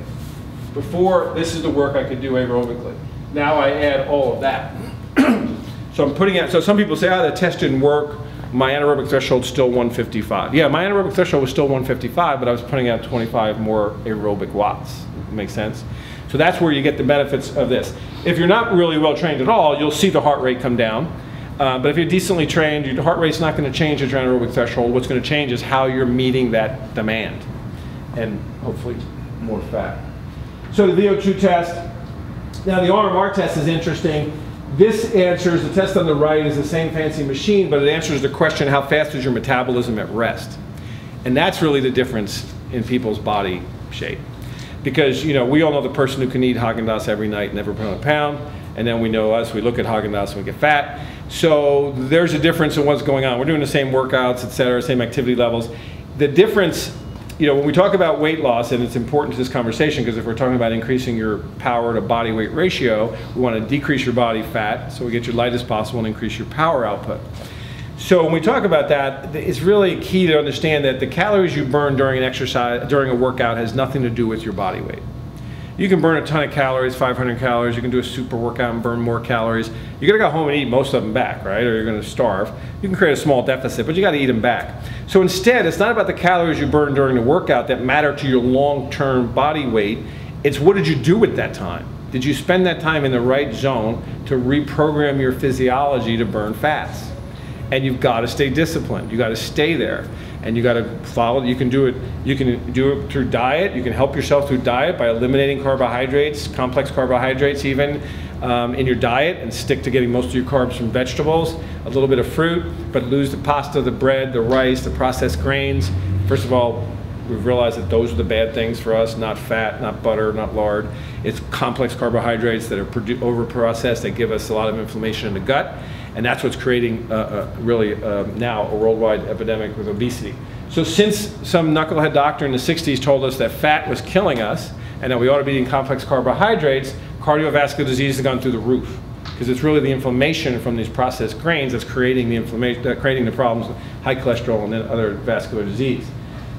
A: Before, this is the work I could do aerobically. Now I add all of that. So I'm putting out, so some people say, oh, the test didn't work. My anaerobic threshold's still 155. Yeah, my anaerobic threshold was still 155, but I was putting out 25 more aerobic watts. Makes sense? So that's where you get the benefits of this. If you're not really well trained at all, you'll see the heart rate come down. But if you're decently trained, your heart rate's not going to change at your anaerobic threshold. What's going to change is how you're meeting that demand, and hopefully more fat. So the VO2 test. Now the RMR test is interesting This answers, the test on the right is the same fancy machine, but it answers the question, how fast is your metabolism at rest? And that's really the difference in people's body shape. Because, you know, we all know the person who can eat Haagen-Dazs every night and never put on a pound, and then we know us, we look at Haagen-Dazs and we get fat. So there's a difference in what's going on. We're doing the same workouts, et cetera, same activity levels. The difference, you know, when we talk about weight loss, and it's important to this conversation because if we're talking about increasing your power to body weight ratio, we want to decrease your body fat so we get you light as possible and increase your power output. So when we talk about that, it's really key to understand that the calories you burn during an exercise, during a workout, has nothing to do with your body weight. You can burn a ton of calories, 500 calories, you can do a super workout and burn more calories. You gotta go home and eat most of them back, right? Or you're gonna starve. You can create a small deficit, but you gotta eat them back. So instead, it's not about the calories you burn during the workout that matter to your long-term body weight. It's what did you do with that time? Did you spend that time in the right zone to reprogram your physiology to burn fats? And you've got to stay disciplined. You got to stay there, and you got to follow. You can do it. You can do it through diet. You can help yourself through diet by eliminating carbohydrates, complex carbohydrates, even in your diet, and stick to getting most of your carbs from vegetables. A little bit of fruit, but lose the pasta, the bread, the rice, the processed grains. First of all, we've realized that those are the bad things for us. Not fat, not butter, not lard. It's complex carbohydrates that are over-processed that give us a lot of inflammation in the gut. And that's what's creating really now a worldwide epidemic with obesity. So since some knucklehead doctor in the 60s told us that fat was killing us and that we ought to be eating complex carbohydrates, cardiovascular disease has gone through the roof. Because it's really the inflammation from these processed grains that's creating the inflammation, creating the problems with high cholesterol and then other vascular disease.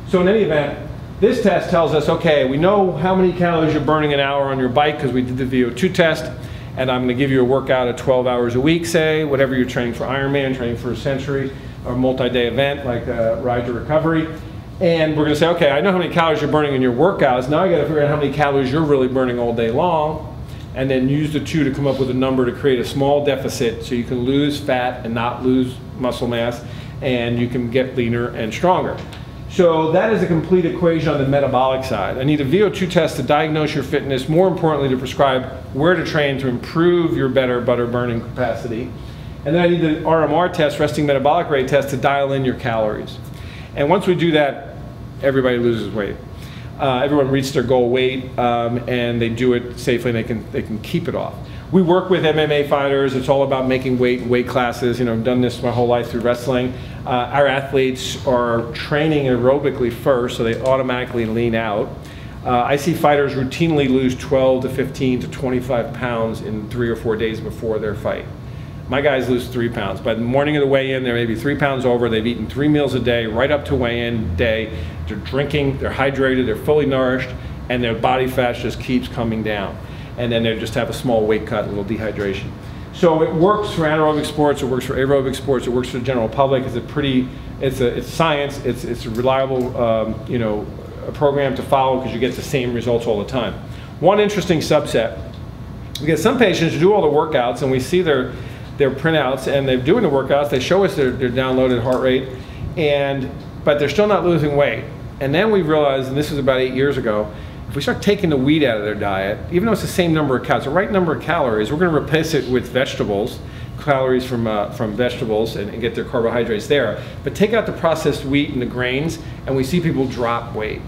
A: So in any event, this test tells us, okay, we know how many calories you're burning an hour on your bike because we did the VO2 test. And I'm going to give you a workout at 12 hours a week, say, whatever you're training for Ironman, training for a century, or multi-day event like Ride to Recovery. And we're going to say, okay, I know how many calories you're burning in your workouts. Now I got to figure out how many calories you're really burning all day long, and then use the two to come up with a number to create a small deficit so you can lose fat and not lose muscle mass, and you can get leaner and stronger. So that is a complete equation on the metabolic side. I need a VO2 test to diagnose your fitness, more importantly to prescribe where to train to improve your better butter burning capacity. And then I need the RMR test, resting metabolic rate test, to dial in your calories. And once we do that, everybody loses weight. Everyone reaches their goal weight and they do it safely and they can keep it off. We work with MMA fighters. It's all about making weight and weight classes. You know, I've done this my whole life through wrestling. Our athletes are training aerobically first, so they automatically lean out. I see fighters routinely lose 12 to 15 to 25 pounds in 3 or 4 days before their fight. My guys lose 3 pounds. By the morning of the weigh-in, they're maybe 3 pounds over. They've eaten 3 meals a day, right up to weigh-in day. They're drinking, they're hydrated, they're fully nourished, and their body fat just keeps coming down. And then they just have a small weight cut, a little dehydration. So it works for anaerobic sports, it works for aerobic sports, it works for the general public. It's science, it's a reliable you know, a program to follow because you get the same results all the time. One interesting subset, we get some patients who do all the workouts and we see their printouts and they're doing the workouts, they show us their downloaded heart rate, but they're still not losing weight. And then we realized, and this was about 8 years ago, if we start taking the wheat out of their diet, even though it's the same number of calories, the right number of calories, we're going to replace it with vegetables, calories from vegetables, and get their carbohydrates there. But take out the processed wheat and the grains, and we see people drop weight.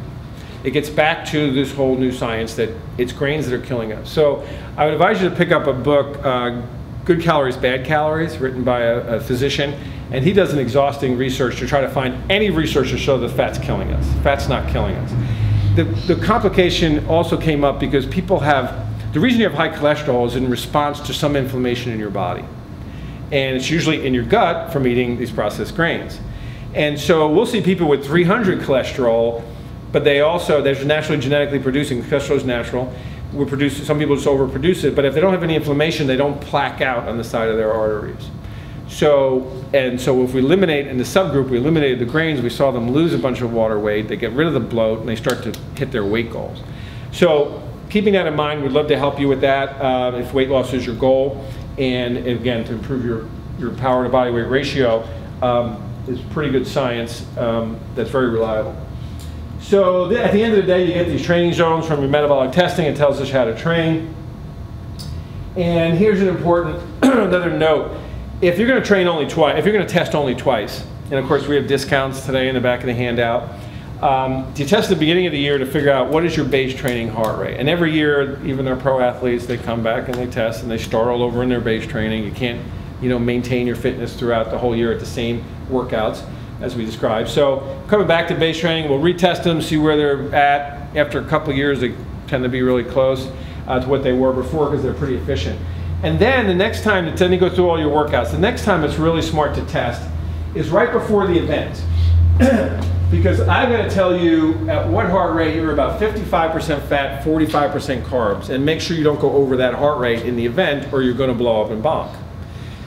A: It gets back to this whole new science that it's grains that are killing us. So I would advise you to pick up a book, Good Calories, Bad Calories, written by a physician, and he does an exhausting research to try to find any research to show that fat's killing us. Fat's not killing us. The complication also came up because people have, the reason you have high cholesterol is in response to some inflammation in your body. And it's usually in your gut from eating these processed grains. And so we'll see people with 300 cholesterol, but they're naturally genetically producing, cholesterol is natural. Some people just overproduce it, but if they don't have any inflammation, they don't plaque out on the side of their arteries. So if we eliminate, in the subgroup, we eliminated the grains, we saw them lose a bunch of water weight, they get rid of the bloat, and they start to hit their weight goals. So keeping that in mind, we'd love to help you with that if weight loss is your goal. And again, to improve your power to body weight ratio is pretty good science that's very reliable. So at the end of the day, you get these training zones from your metabolic testing. It tells us how to train. And here's an important another note. If you're going to train only twice, if you're going to test only twice, and of course we have discounts today in the back of the handout, you test at the beginning of the year to figure out what is your base training heart rate. And every year, even our pro athletes, they come back and they test and they start all over in their base training. You can't, maintain your fitness throughout the whole year at the same workouts as we described. So coming back to base training, we'll retest them, see where they're at. After a couple of years, they tend to be really close to what they were before because they're pretty efficient. And then the next time, then you go through all your workouts, the next time it's really smart to test is right before the event. Because I'm going to tell you at what heart rate you're about 55% fat, 45% carbs, and make sure you don't go over that heart rate in the event or you're going to blow up and bonk.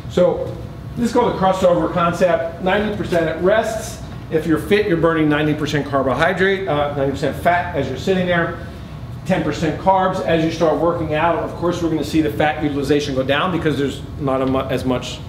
A: So this is called the crossover concept. 90% at rests. If you're fit, you're burning 90% carbohydrate, 90% fat as you're sitting there, 10% carbs. As you start working out, of course, we're going to see the fat utilization go down because there's not as much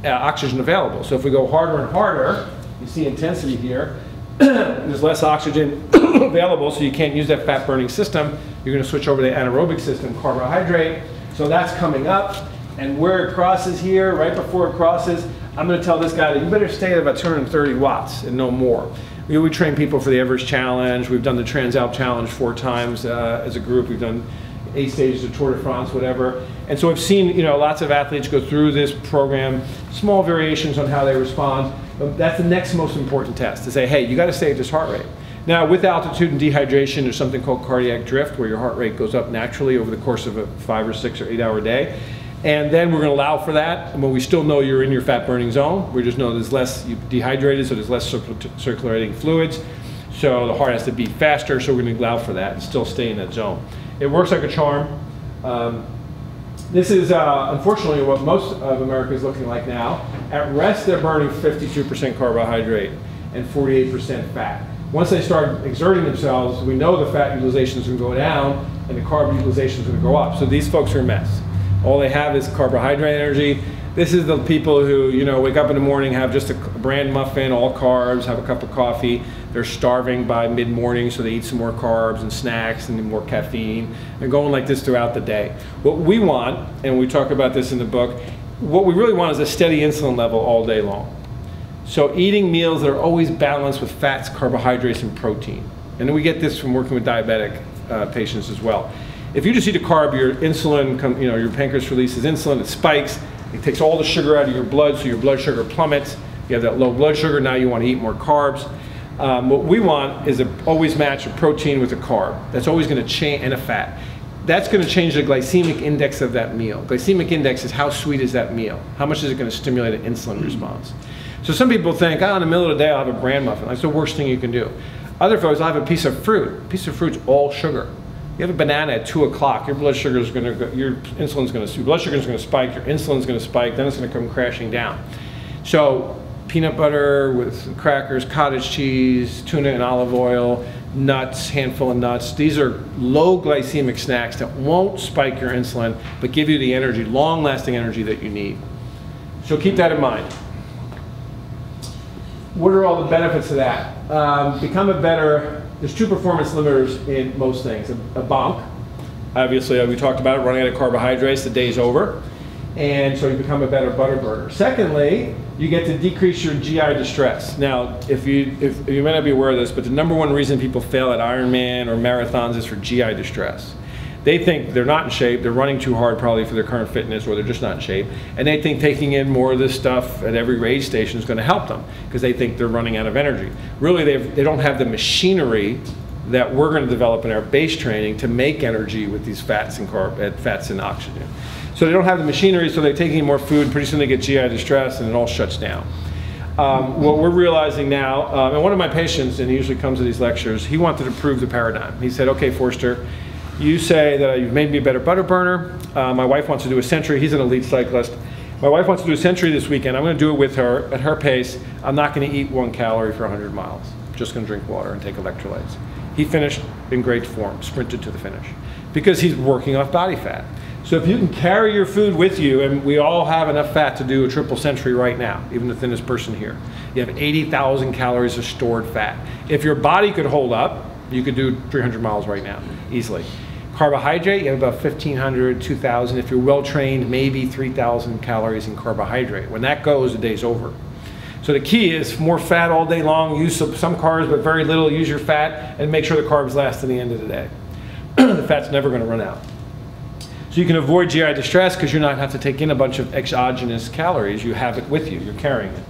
A: oxygen available. So if we go harder and harder, you see intensity here, there's less oxygen available, so you can't use that fat burning system. You're going to switch over to the anaerobic system, carbohydrate. So that's coming up. And where it crosses here, right before it crosses, I'm going to tell this guy that you better stay at about 230 watts and no more. We train people for the Everest Challenge. We've done the Transalp Challenge 4 times as a group. We've done 8 stages of Tour de France, whatever. And so I've seen lots of athletes go through this program, small variations on how they respond. But that's the next most important test, to say, hey, you got to stay at this heart rate. Now, with altitude and dehydration, there's something called cardiac drift, where your heart rate goes up naturally over the course of a 5 or 6 or 8 hour day. And then we're going to allow for that. And when we still know you're in your fat burning zone, we just know there's less dehydrated, so there's less circulating fluids. So the heart has to beat faster, so we're going to allow for that and still stay in that zone. It works like a charm. This is unfortunately what most of America is looking like now. At rest, they're burning 52% carbohydrate and 48% fat. Once they start exerting themselves, we know the fat utilization is going to go down and the carb utilization is going to go up. So these folks are a mess. All they have is carbohydrate energy. This is the people who, wake up in the morning, have just a bran muffin, all carbs, have a cup of coffee. They're starving by mid-morning, so they eat some more carbs and snacks and more caffeine. They're going like this throughout the day. What we want, and we talk about this in the book, what we really want is a steady insulin level all day long. So eating meals that are always balanced with fats, carbohydrates, and protein. And then we get this from working with diabetic patients as well. If you just eat a carb, your insulin, your pancreas releases insulin, it spikes, it takes all the sugar out of your blood, so your blood sugar plummets. You have that low blood sugar, now you want to eat more carbs. What we want is to always match a protein with a carb. That's always going to change, and a fat. That's going to change the glycemic index of that meal. Glycemic index is how sweet is that meal? How much is it going to stimulate an insulin response? So some people think, in the middle of the day I'll have a bran muffin. That's the worst thing you can do. Other folks, I'll have a piece of fruit. A piece of fruit's all sugar. You have a banana at 2 o'clock, your blood sugar is going to go, your blood sugar is going to spike, your insulin is going to spike, then it's going to come crashing down. So peanut butter with crackers, cottage cheese, tuna and olive oil, nuts, handful of nuts. These are low glycemic snacks that won't spike your insulin, but give you the energy, long-lasting energy that you need. So keep that in mind. What are all the benefits of that? Become a better. There's 2 performance limiters in most things. A bonk, obviously we talked about it, running out of carbohydrates, the day's over. And so you become a better butter burner. Secondly, you get to decrease your GI distress. Now, if you may not be aware of this, but the #1 reason people fail at Ironman or marathons is for GI distress. They think they're not in shape, they're running too hard probably for their current fitness, or they're just not in shape, and they think taking in more of this stuff at every aid station is going to help them because they think they're running out of energy. Really, they don't have the machinery that we're going to develop in our base training to make energy with these fats and fats and oxygen. So they don't have the machinery, so they're taking more food, pretty soon they get GI distress and it all shuts down. What we're realizing now, and one of my patients, and he usually comes to these lectures, he wanted to prove the paradigm. He said, okay, Forster, you say that you've made me a better butter burner. My wife wants to do a century. He's an elite cyclist. My wife wants to do a century this weekend. I'm going to do it with her at her pace. I'm not going to eat 1 calorie for 100 miles. Just going to drink water and take electrolytes. He finished in great form, sprinted to the finish, because he's working off body fat. So if you can carry your food with you, and we all have enough fat to do a triple century right now, even the thinnest person here. You have 80,000 calories of stored fat. If your body could hold up, you could do 300 miles right now, easily. Carbohydrate, you have about 1,500, 2,000. If you're well trained, maybe 3,000 calories in carbohydrate. When that goes, the day's over. So the key is more fat all day long, use some carbs but very little, use your fat, and make sure the carbs last to the end of the day. The fat's never going to run out. So you can avoid GI distress because you're not have to take in a bunch of exogenous calories. You have it with you, you're carrying it.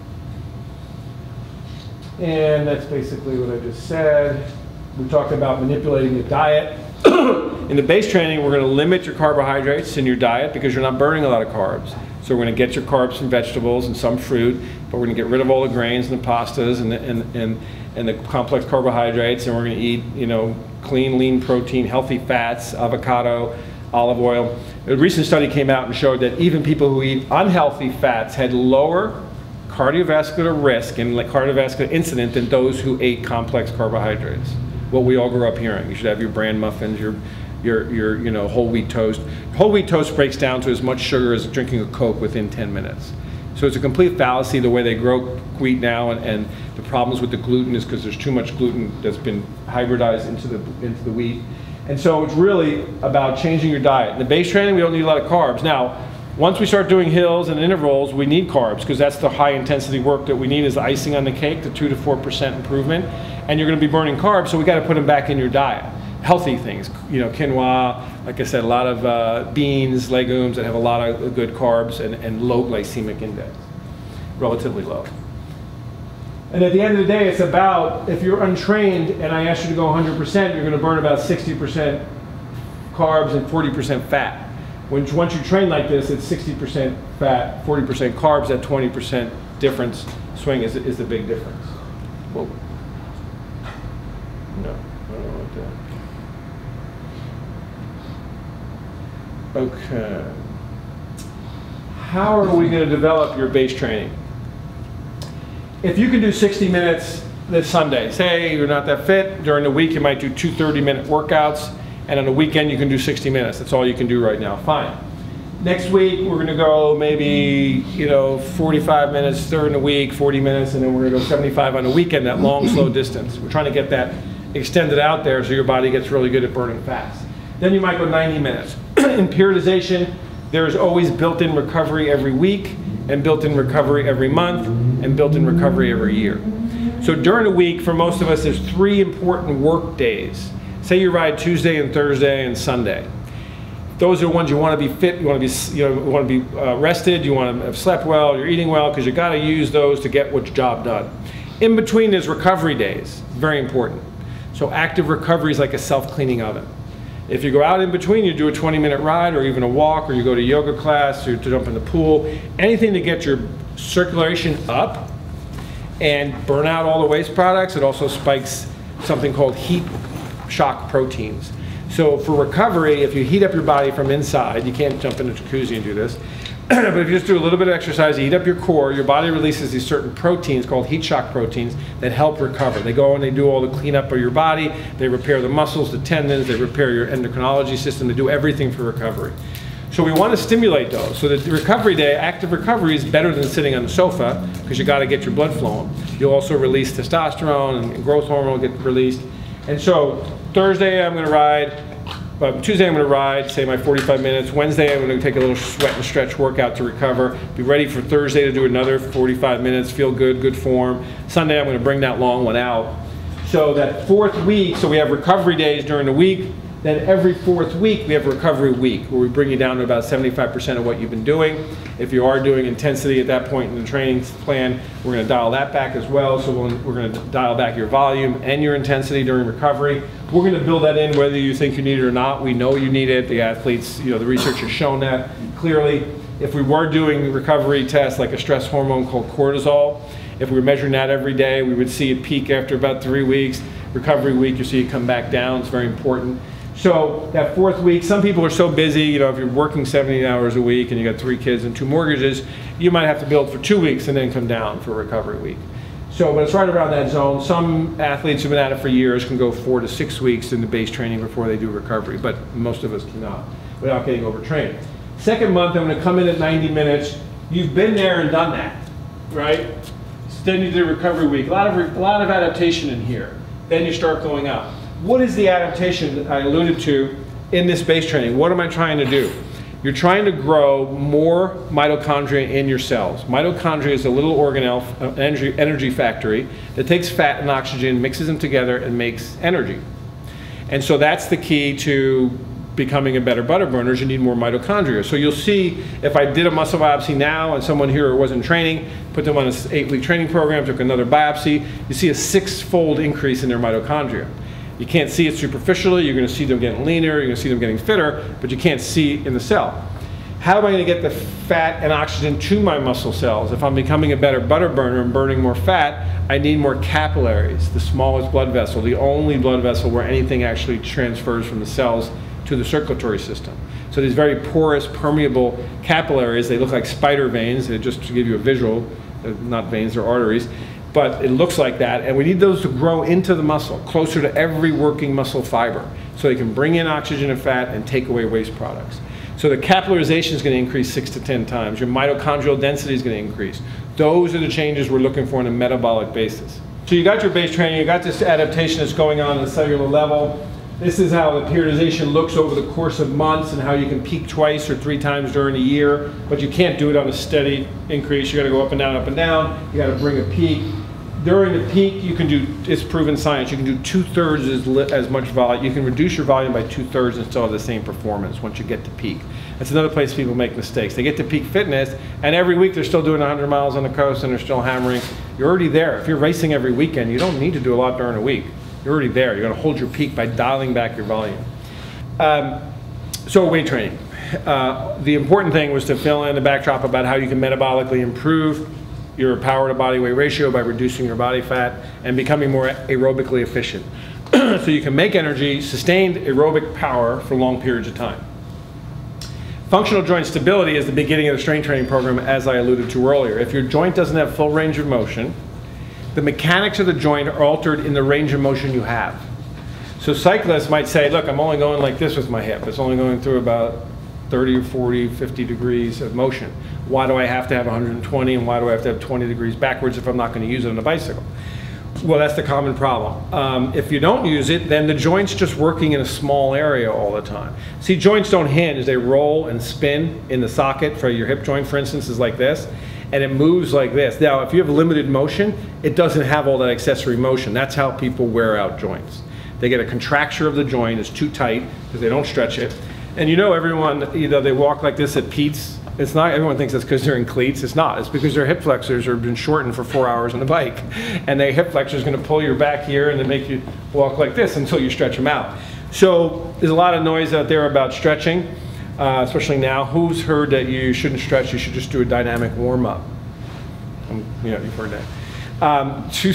A: And that's basically what I just said. We talked about manipulating the diet. In the base training, we're going to limit your carbohydrates in your diet because you're not burning a lot of carbs. So we're going to get your carbs from vegetables and some fruit, but we're going to get rid of all the grains and the pastas and the complex carbohydrates, and we're going to eat, you know, clean, lean protein, healthy fats, avocado, olive oil. A recent study came out and showed that even people who eat unhealthy fats had lower cardiovascular risk and cardiovascular incident than those who ate complex carbohydrates. What we all grew up hearing. You should have your bran muffins, your you know, whole wheat toast. Whole wheat toast breaks down to as much sugar as drinking a Coke within 10 minutes. So it's a complete fallacy the way they grow wheat now, and the problems with the gluten is because there's too much gluten that's been hybridized into the wheat. And so it's really about changing your diet. In the base training, we don't need a lot of carbs. Now, once we start doing hills and intervals, we need carbs because that's the high intensity work that we need is the icing on the cake, the 2 to 4% improvement. And you're going to be burning carbs, so we got to put them back in your diet. Healthy things, you know, quinoa, like I said, a lot of beans, legumes that have a lot of good carbs and low glycemic index, relatively low. And at the end of the day, it's about, if you're untrained and I ask you to go 100%, you're going to burn about 60% carbs and 40% fat. Once you train like this, it's 60% fat, 40% carbs. That 20% difference swing is the big difference. Whoa. No, I don't want that. Okay. How are we going to develop your base training? If you can do 60 minutes this Sunday, say you're not that fit, during the week you might do 2 30-minute workouts, and on the weekend you can do 60 minutes. That's all you can do right now, fine. Next week we're going to go maybe, you know, 45 minutes during the week, 40 minutes, and then we're going to go 75 on the weekend, that long, slow distance. We're trying to get that extended out there so your body gets really good at burning fats. Then you might go 90 minutes. In periodization, there is always built-in recovery every week, and built-in recovery every month, and built-in recovery every year. So during the week, for most of us, there's 3 important work days. Say you ride Tuesday and Thursday and Sunday. Those are ones you want to be fit, you want to be rested, you want to have slept well, you're eating well, because you got to use those to get what's job done. In between, there's recovery days, very important. So active recovery is like a self-cleaning oven. If you go out in between, you do a 20-minute ride or even a walk, or you go to yoga class or to jump in the pool, anything to get your circulation up and burn out all the waste products. It also spikes something called heat shock proteins. So for recovery, if you heat up your body from inside, you can't jump in a jacuzzi and do this, but if you just do a little bit of exercise, you heat up your core, your body releases these certain proteins called heat shock proteins that help recover. They go and they do all the cleanup of your body, they repair the muscles, the tendons, they repair your endocrinology system, they do everything for recovery. So we want to stimulate those. So the recovery day, active recovery, is better than sitting on the sofa because you got to get your blood flowing. You'll also release testosterone and growth hormone will get released. And so Thursday I'm going to ride. Tuesday I'm going to ride, say my 45 minutes. Wednesday I'm going to take a little sweat and stretch workout to recover. Be ready for Thursday to do another 45 minutes, feel good, good form. Sunday I'm going to bring that long one out. So that 4th week, so we have recovery days during the week. Then every 4th week we have a recovery week where we bring you down to about 75% of what you've been doing. If you are doing intensity at that point in the training plan, we're going to dial that back as well. So we're going to dial back your volume and your intensity during recovery. We're going to build that in whether you think you need it or not. We know you need it. The athletes, you know, the research has shown that clearly. If we were doing recovery tests like a stress hormone called cortisol, if we were measuring that every day, we would see it peak after about 3 weeks. Recovery week, you see it come back down. It's very important. So that 4th week, some people are so busy, you know, if you're working 70 hours a week and you got 3 kids and 2 mortgages, you might have to build for 2 weeks and then come down for recovery week. So, but it's right around that zone. Some athletes who've been at it for years can go 4 to 6 weeks in the base training before they do recovery, but most of us cannot without getting overtrained. 2nd month, I'm going to come in at 90 minutes. You've been there and done that, right? So then you do recovery week. A lot of adaptation in here. Then you start going up. What is the adaptation that I alluded to in this base training, what am I trying to do? You're trying to grow more mitochondria in your cells. Mitochondria is a little organelle, an energy factory that takes fat and oxygen, mixes them together, and makes energy. And so that's the key to becoming a better butter burner, is you need more mitochondria. So you'll see, if I did a muscle biopsy now and someone here was in training, put them on an 8-week training program, took another biopsy, you see a 6-fold increase in their mitochondria. You can't see it superficially. You're going to see them getting leaner, you're going to see them getting fitter, but you can't see it in the cell. How am I going to get the fat and oxygen to my muscle cells? If I'm becoming a better butter burner and burning more fat, I need more capillaries, the smallest blood vessel, the only blood vessel where anything actually transfers from the cells to the circulatory system. So these very porous, permeable capillaries, they look like spider veins. Just to give you a visual, not veins, they're arteries. But it looks like that, and we need those to grow into the muscle, closer to every working muscle fiber, so they can bring in oxygen and fat and take away waste products. So the capillarization is going to increase 6 to 10 times. Your mitochondrial density is going to increase. Those are the changes we're looking for on a metabolic basis. So you got your base training, you got this adaptation that's going on at the cellular level. This is how the periodization looks over the course of months and how you can peak twice or 3 times during a year, but you can't do it on a steady increase. You got to go up and down, up and down. You got to bring a peak. During the peak, you can do, it's proven science, you can do 2/3 as much volume. You can reduce your volume by 2/3 and still have the same performance once you get to peak. That's another place people make mistakes. They get to peak fitness, and every week they're still doing 100 miles on the coast and they're still hammering. You're already there. If you're racing every weekend, you don't need to do a lot during a week. You're already there. You're going to hold your peak by dialing back your volume. So weight training. The important thing was to fill in the backdrop about how you can metabolically improve your power to body weight ratio by reducing your body fat and becoming more aerobically efficient. So you can make energy, sustained aerobic power for long periods of time. Functional joint stability is the beginning of the strength training program, as I alluded to earlier. If your joint doesn't have full range of motion, the mechanics of the joint are altered in the range of motion you have. So cyclists might say, look, I'm only going like this with my hip. It's only going through about 30, 40, 50 degrees of motion. Why do I have to have 120 and why do I have to have 20 degrees backwards if I'm not going to use it on a bicycle? Well, that's the common problem. If you don't use it, then the joint's just working in a small area all the time. See, joints don't hinge. They roll and spin in the socket. For your hip joint, for instance, is like this, and it moves like this. Now, if you have limited motion, it doesn't have all that accessory motion. That's how people wear out joints. They get a contracture of the joint, it's too tight because they don't stretch it. And you know, everyone, you know, they walk like this at Pete's. It's not, everyone thinks it's because they're in cleats. It's not. It's because their hip flexors have been shortened for 4 hours on the bike. And their hip flexor is going to pull your back here and then make you walk like this until you stretch them out. So there's a lot of noise out there about stretching, especially now. Who's heard that you shouldn't stretch, you should just do a dynamic warm-up? You know, you've heard that. Two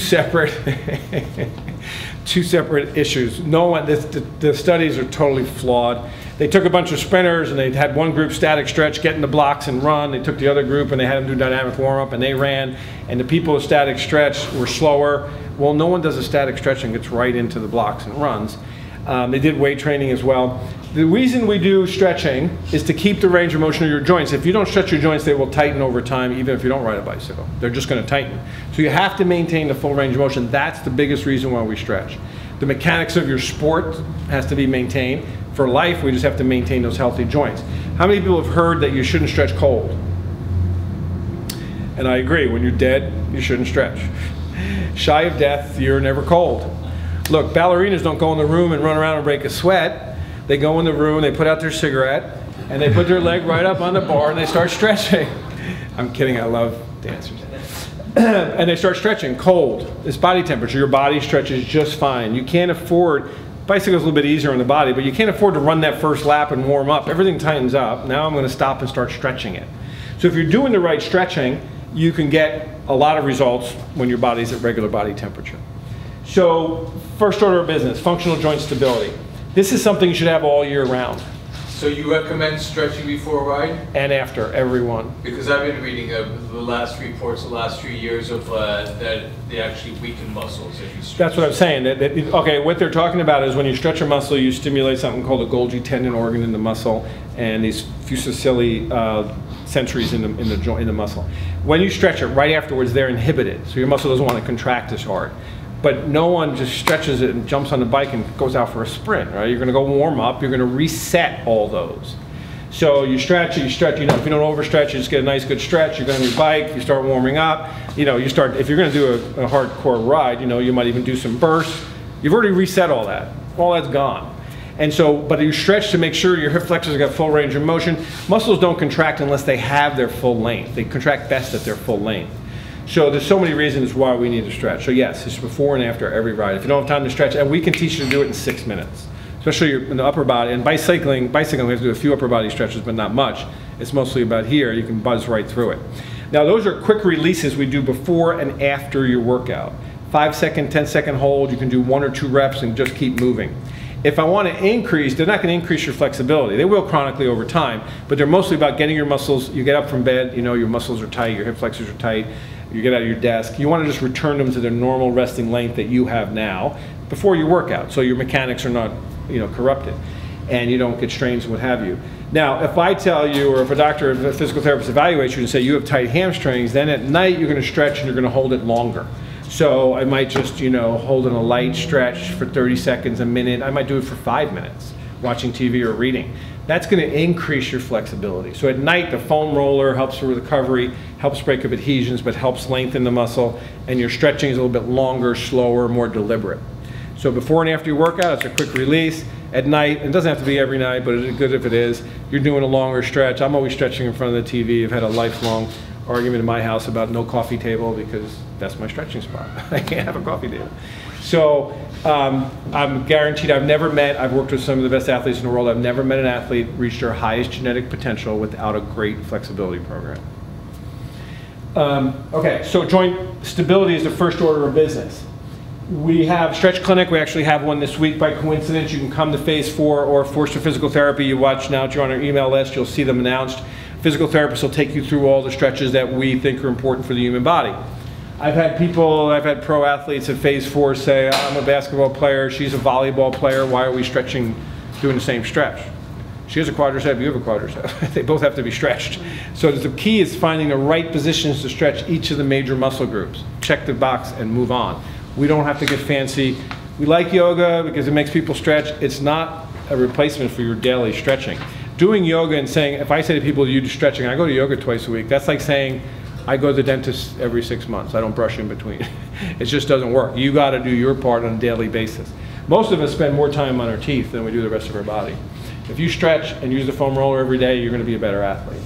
A: separate issues. No one, the studies are totally flawed. They took a bunch of sprinters and they had one group static stretch, get in the blocks and run. They took the other group and they had them do dynamic warm-up and they ran. And the people with static stretch were slower. Well, no one does a static stretch and gets right into the blocks and runs. They did weight training as well. The reason we do stretching is to keep the range of motion of your joints. If you don't stretch your joints, they will tighten over time, even if you don't ride a bicycle. They're just going to tighten. So you have to maintain the full range of motion. That's the biggest reason why we stretch. The mechanics of your sport has to be maintained. For life, we just have to maintain those healthy joints. How many people have heard that you shouldn't stretch cold? And I agree, when you're dead, you shouldn't stretch. Shy of death, you're never cold. Look, ballerinas don't go in the room and run around and break a sweat. They go in the room, they put out their cigarette, and they put their leg right up on the bar and they start stretching. I'm kidding, I love dancers. And they start stretching cold. It's body temperature. Your body stretches just fine. You can't afford, bicycle's a little bit easier on the body, but you can't afford to run that first lap and warm up. Everything tightens up. Now I'm going to stop and start stretching it. So if you're doing the right stretching, you can get a lot of results when your body's at regular body temperature. So first order of business, functional joint stability. This is something you should have all year round.
B: So you recommend stretching before a ride?
A: And after, everyone.
B: Because I've been reading the last reports the last few years of that they actually weaken muscles if you stretch.
A: That's what I'm saying. Okay, what they're talking about is when you stretch a muscle, you stimulate something called a Golgi tendon organ in the muscle and these fusicelli sensories in the muscle. When you stretch it, right afterwards, they're inhibited. So your muscle doesn't want to contract as hard. but no one just stretches it and jumps on the bike and goes out for a sprint, right? You're gonna go warm up, you're gonna reset all those. So you stretch it, you know, if you don't overstretch, you just get a nice good stretch, you go on your bike, you start warming up, you know, if you're gonna do a hardcore ride, you know, you might even do some bursts. You've already reset all that. All that's gone. And so, but you stretch to make sure your hip flexors have got full range of motion. Muscles don't contract unless they have their full length. They contract best at their full length. So there's so many reasons why we need to stretch. So yes, it's before and after every ride. If you don't have time to stretch, and we can teach you to do it in 6 minutes. Especially in the upper body, and bicycling, we have to do a few upper body stretches, but not much. It's mostly about here, you can buzz right through it. Now those are quick releases we do before and after your workout. 5-second, 10-second hold, you can do 1 or 2 reps and just keep moving. If I want to increase, they're not going to increase your flexibility. They will chronically over time, but they're mostly about getting your muscles, you get up from bed, you know your muscles are tight, your hip flexors are tight, you get out of your desk, you want to just return them to their normal resting length that you have now before your workout, so your mechanics are not, you know, corrupted and you don't get strains and what have you. Now, if I tell you, or if a doctor or a physical therapist evaluates you and say you have tight hamstrings, then at night you're going to stretch and you're going to hold it longer. So I might just, you know, hold in a light stretch for 30 seconds, a minute. I might do it for 5 minutes, watching TV or reading. That's going to increase your flexibility. So at night, the foam roller helps with recovery, helps break up adhesions, but helps lengthen the muscle, and your stretching is a little bit longer, slower, more deliberate. So before and after your workout, it's a quick release. At night, it doesn't have to be every night, but it's good if it is. You're doing a longer stretch. I'm always stretching in front of the TV. I've had a lifelong argument in my house about no coffee table because that's my stretching spot. I can't have a coffee table. So I'm guaranteed, I've worked with some of the best athletes in the world. I've never met an athlete reach their highest genetic potential without a great flexibility program. Okay, so joint stability is the first order of business. We have Stretch Clinic. We actually have one this week by coincidence. You can come to Phase 4 or Forster Physical Therapy. You watch now, if you're on our email list, you'll see them announced. Physical therapists will take you through all the stretches that we think are important for the human body. I've had pro athletes at Phase 4 say, I'm a basketball player, she's a volleyball player, why are we stretching, doing the same stretch? She has a quadricep, you have a quadricep. They both have to be stretched. So the key is finding the right positions to stretch each of the major muscle groups. Check the box and move on. We don't have to get fancy. We like yoga because it makes people stretch. It's not a replacement for your daily stretching. Doing yoga and saying, if I say to people, you do stretching, I go to yoga twice a week, that's like saying, I go to the dentist every 6 months. I don't brush in between. It just doesn't work. You got to do your part on a daily basis. Most of us spend more time on our teeth than we do the rest of our body. If you stretch and use the foam roller every day, you're going to be a better athlete.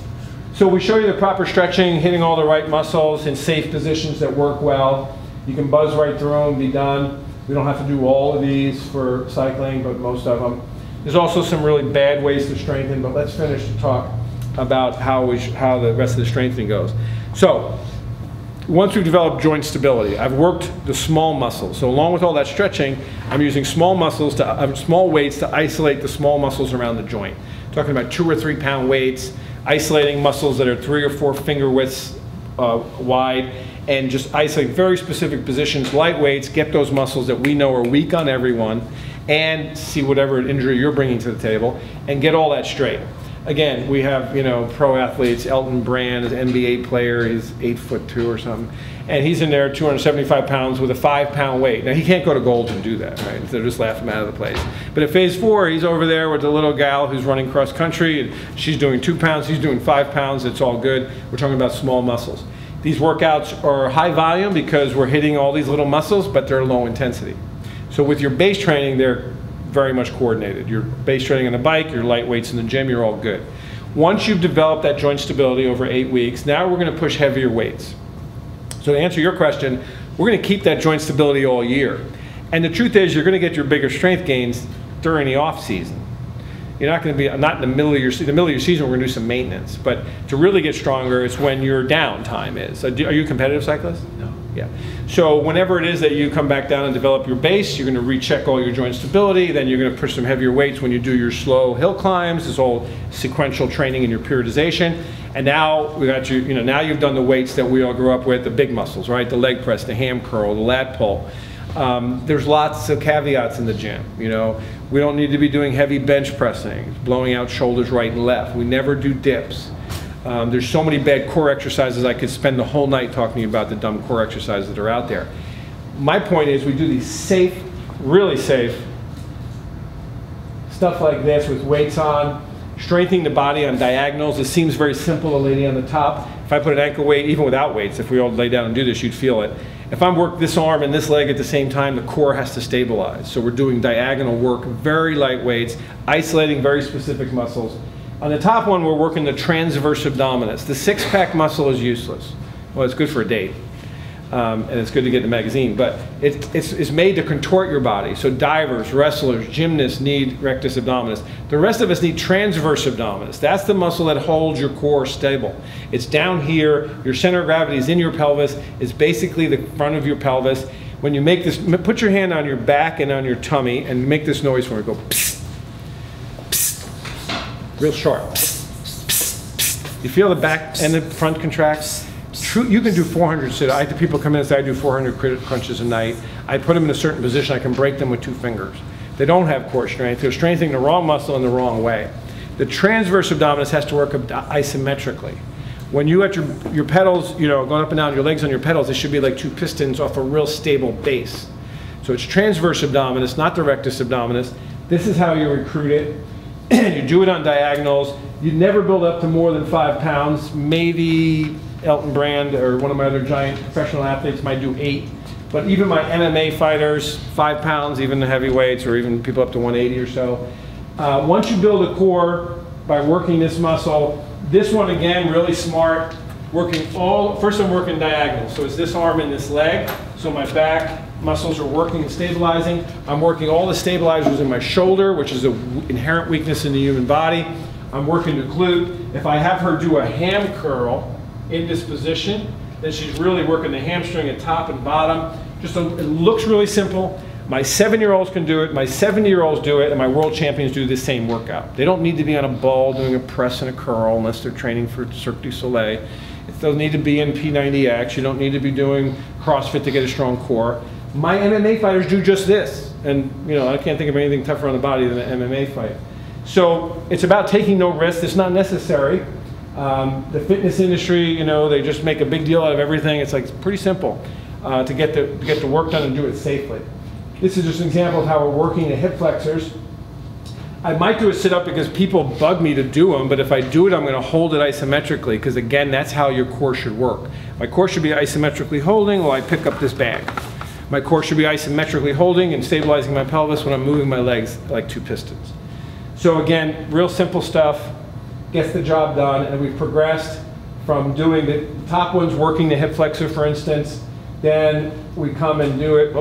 A: So we show you the proper stretching, hitting all the right muscles in safe positions that work well. You can buzz right through them, be done. We don't have to do all of these for cycling, but most of them. There's also some really bad ways to strengthen, but let's finish the talk about how the rest of the strengthening goes. So, once we've developed joint stability, I've worked the small muscles. So along with all that stretching, I'm using small weights to isolate the small muscles around the joint. Talking about 2 or 3 pound weights, isolating muscles that are 3 or 4 finger widths wide, and just isolate very specific positions, light weights, get those muscles that we know are weak on everyone, and see whatever injury you're bringing to the table, and get all that straight. Again, we have, you know, pro athletes. Elton Brand is an NBA player. He's 8'2" or something, and he's in there 275 pounds with a 5 pound weight. Now he can't go to gold and do that, right? They'll just laugh him out of the place. But at Phase 4, he's over there with the little gal who's running cross country, and she's doing 2 pounds. He's doing 5 pounds. It's all good. We're talking about small muscles. These workouts are high volume because we're hitting all these little muscles, but they're low intensity. So with your base training, they're very much coordinated. Your base training on the bike, your light weights in the gym, you're all good. Once you've developed that joint stability over 8 weeks, now we're going to push heavier weights. So to answer your question, we're going to keep that joint stability all year. And the truth is, you're going to get your bigger strength gains during the off season. You're not going to be, not in the middle of your season, we're going to do some maintenance. But to really get stronger, it's when your downtime is. Are you a competitive cyclist?
B: No.
A: Yeah. So whenever it is that you come back down and develop your base, you're going to recheck all your joint stability, then you're going to push some heavier weights when you do your slow hill climbs, this whole sequential training in your periodization. And now we got you, now you've done the weights that we all grew up with, the big muscles, right? The leg press, the ham curl, the lat pull. There's lots of caveats in the gym. We don't need to be doing heavy bench pressing, blowing out shoulders right and left. We never do dips. There's so many bad core exercises. I could spend the whole night talking about the dumb core exercises that are out there. My point is we do these safe, really safe stuff like this with weights on, strengthening the body on diagonals. It seems very simple, the lady on the top. If I put an ankle weight, even without weights, if we all lay down and do this, you'd feel it. If I'm working this arm and this leg at the same time, the core has to stabilize. So we're doing diagonal work, very light weights, isolating very specific muscles. On the top one, we're working the transverse abdominis. The six-pack muscle is useless. Well, it's good for a date. And it's good to get in the magazine, but it's made to contort your body. So divers, wrestlers, gymnasts need rectus abdominis. The rest of us need transverse abdominis. That's the muscle that holds your core stable. It's down here, your center of gravity is in your pelvis, it's basically the front of your pelvis. When you make this, put your hand on your back and on your tummy and make this noise when we go psst, psst, real sharp. Psst, psst, psst. You feel the back and the front contracts? You can do 400 sit. I have people come in and say I do 400 crunches a night. I put them in a certain position. I can break them with 2 fingers. They don't have core strength. They're strengthening the wrong muscle in the wrong way. The transverse abdominis has to work isometrically. When you at your pedals, you know, going up and down, your legs on your pedals, they should be like 2 pistons off a real stable base. So it's transverse abdominis, not the rectus abdominis. This is how you recruit it. You do it on diagonals. You never build up to more than 5 pounds. Maybe Elton Brand or one of my other giant professional athletes might do 8. But even my MMA fighters, 5 pounds, even the heavyweights, or even people up to 180 or so. Once you build a core by working this muscle, this one again, really smart, first I'm working diagonal. So it's this arm and this leg. So my back muscles are working and stabilizing. I'm working all the stabilizers in my shoulder, which is an inherent weakness in the human body. I'm working the glute. If I have her do a ham curl in this position, then she's really working the hamstring at top and bottom. It looks really simple. My 7-year-olds can do it, my 70-year-olds do it, and my world champions do the same workout. They don't need to be on a ball doing a press and a curl unless they're training for Cirque du Soleil. It doesn't need to be in P90X. You don't need to be doing CrossFit to get a strong core. My MMA fighters do just this. And you know, I can't think of anything tougher on the body than an MMA fight. So it's about taking no risks. It's not necessary. The fitness industry, you know, they just make a big deal out of everything. It's like it's pretty simple to get the work done and do it safely. This is just an example of how we're working the hip flexors. I might do a sit-up because people bug me to do them, but if I do it, I'm going to hold it isometrically because, again, that's how your core should work. My core should be isometrically holding while I pick up this bag. My core should be isometrically holding and stabilizing my pelvis when I'm moving my legs like 2 pistons. So again, real simple stuff, gets the job done, and we've progressed from doing the top ones, working the hip flexor, for instance, then we come and do it,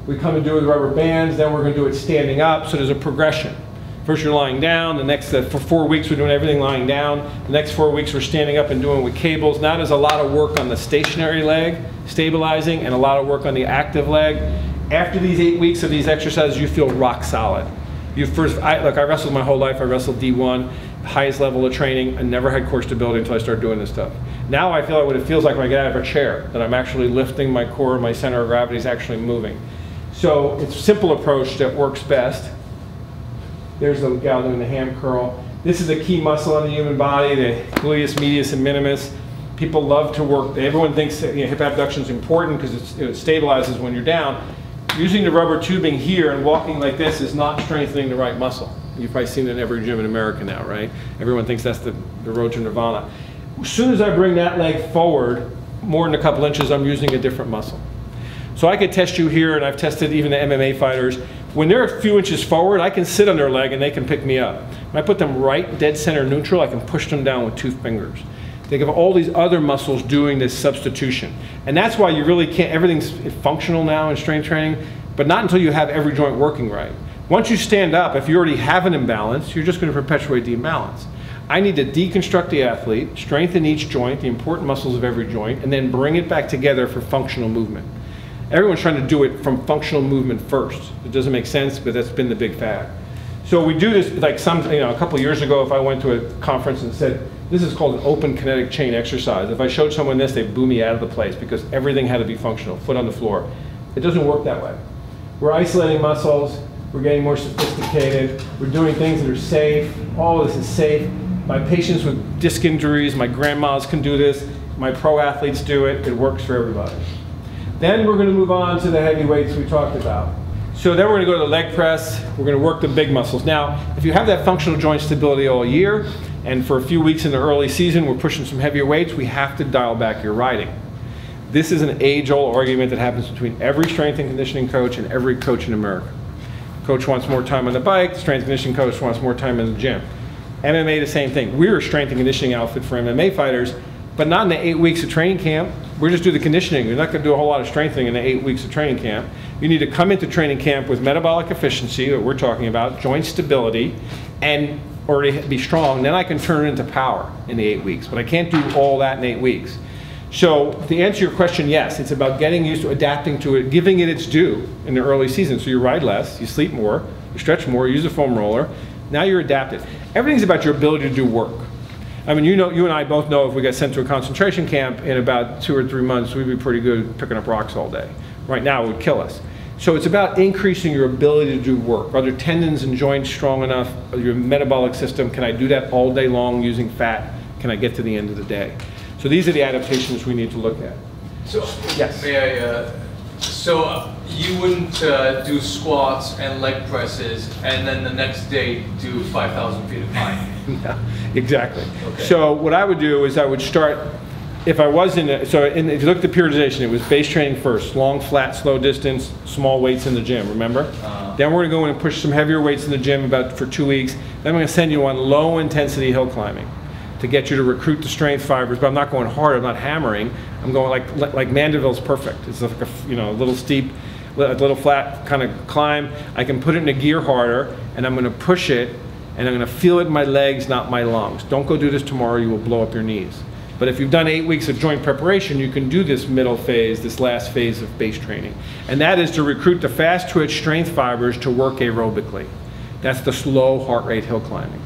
A: we come and do it with rubber bands, then we're going to do it standing up, so there's a progression. First you're lying down, the next, for 4 weeks we're doing everything lying down, the next 4 weeks we're standing up and doing with cables. Now there's a lot of work on the stationary leg, stabilizing, and a lot of work on the active leg. After these 8 weeks of these exercises, you feel rock solid. Look, I wrestled my whole life, I wrestled D1, highest level of training. I never had core stability until I started doing this stuff. Now I feel like what it feels like when I get out of a chair, that I'm actually lifting my core, my center of gravity is actually moving. So it's a simple approach that works best. There's the gal doing the ham curl. This is a key muscle in the human body, the gluteus medius and minimus. People love to work. Everyone thinks that, hip abduction is important because it stabilizes when you're down. Using the rubber tubing here and walking like this is not strengthening the right muscle. You've probably seen it in every gym in America now, right? Everyone thinks that's the road to nirvana. As soon as I bring that leg forward, more than a couple inches, I'm using a different muscle. So I could test you here, and I've tested even the MMA fighters. When they're a few inches forward, I can sit on their leg and they can pick me up. When I put them right dead center neutral, I can push them down with 2 fingers. Think of all these other muscles doing this substitution. And that's why you really can't, everything's functional now in strength training, but not until you have every joint working right. Once you stand up, if you already have an imbalance, you're just going to perpetuate the imbalance. I need to deconstruct the athlete, strengthen each joint, the important muscles of every joint, and then bring it back together for functional movement. Everyone's trying to do it from functional movement first. It doesn't make sense, but that's been the big fad. So we do this like a couple of years ago, if I went to a conference and said, this is called an open kinetic chain exercise. If I showed someone this, they'd boo me out of the place because everything had to be functional, foot on the floor. It doesn't work that way. We're isolating muscles, we're getting more sophisticated, we're doing things that are safe, all of this is safe. My patients with disc injuries, my grandmas can do this, my pro athletes do it, it works for everybody. Then we're going to move on to the heavy weights we talked about. So then we're going to go to the leg press. We're going to work the big muscles. Now, if you have that functional joint stability all year, and for a few weeks in the early season we're pushing some heavier weights, we have to dial back your riding. This is an age-old argument that happens between every strength and conditioning coach and every coach in America. Coach wants more time on the bike, the strength and conditioning coach wants more time in the gym. MMA, the same thing. We're a strength and conditioning outfit for MMA fighters, but not in the 8 weeks of training camp. We're just do the conditioning. You're not going to do a whole lot of strengthening in the 8 weeks of training camp. You need to come into training camp with metabolic efficiency that we're talking about, joint stability, and already be strong. Then I can turn it into power in the 8 weeks, but I can't do all that in 8 weeks. So to answer your question, yes, it's about getting used to adapting to it, giving it its due in the early season. So you ride less, you sleep more, you stretch more, you use a foam roller. Now you're adapted. Everything's about your ability to do work. I mean, you and I both know if we got sent to a concentration camp in about 2 or 3 months, we'd be pretty good at picking up rocks all day. Right now, it would kill us. So it's about increasing your ability to do work. Are there tendons and joints strong enough? Your metabolic system, can I do that all day long using fat? Can I get to the end of the day? So these are the adaptations we need to look at.
B: So,
A: yes.
B: May I, so you wouldn't do squats and leg presses and then the next day do 5,000 feet of climb?
A: No, exactly.
B: Okay.
A: So what I would do is I would start, if I was if you look at the periodization, it was base training first, long, flat, slow distance, small weights in the gym, remember? Then we're gonna go in and push some heavier weights in the gym for 2 weeks. Then I'm gonna send you on low intensity hill climbing to get you to recruit the strength fibers, but I'm not going hard, I'm not hammering. I'm going like Mandeville's perfect. It's like a little steep, a little flat kind of climb. I can put it in a gear harder, and I'm gonna push it, and I'm gonna feel it in my legs, not my lungs. Don't go do this tomorrow, you will blow up your knees. But if you've done 8 weeks of joint preparation, you can do this middle phase, this last phase of base training. And that is to recruit the fast twitch strength fibers to work aerobically. That's the slow heart rate hill climbing.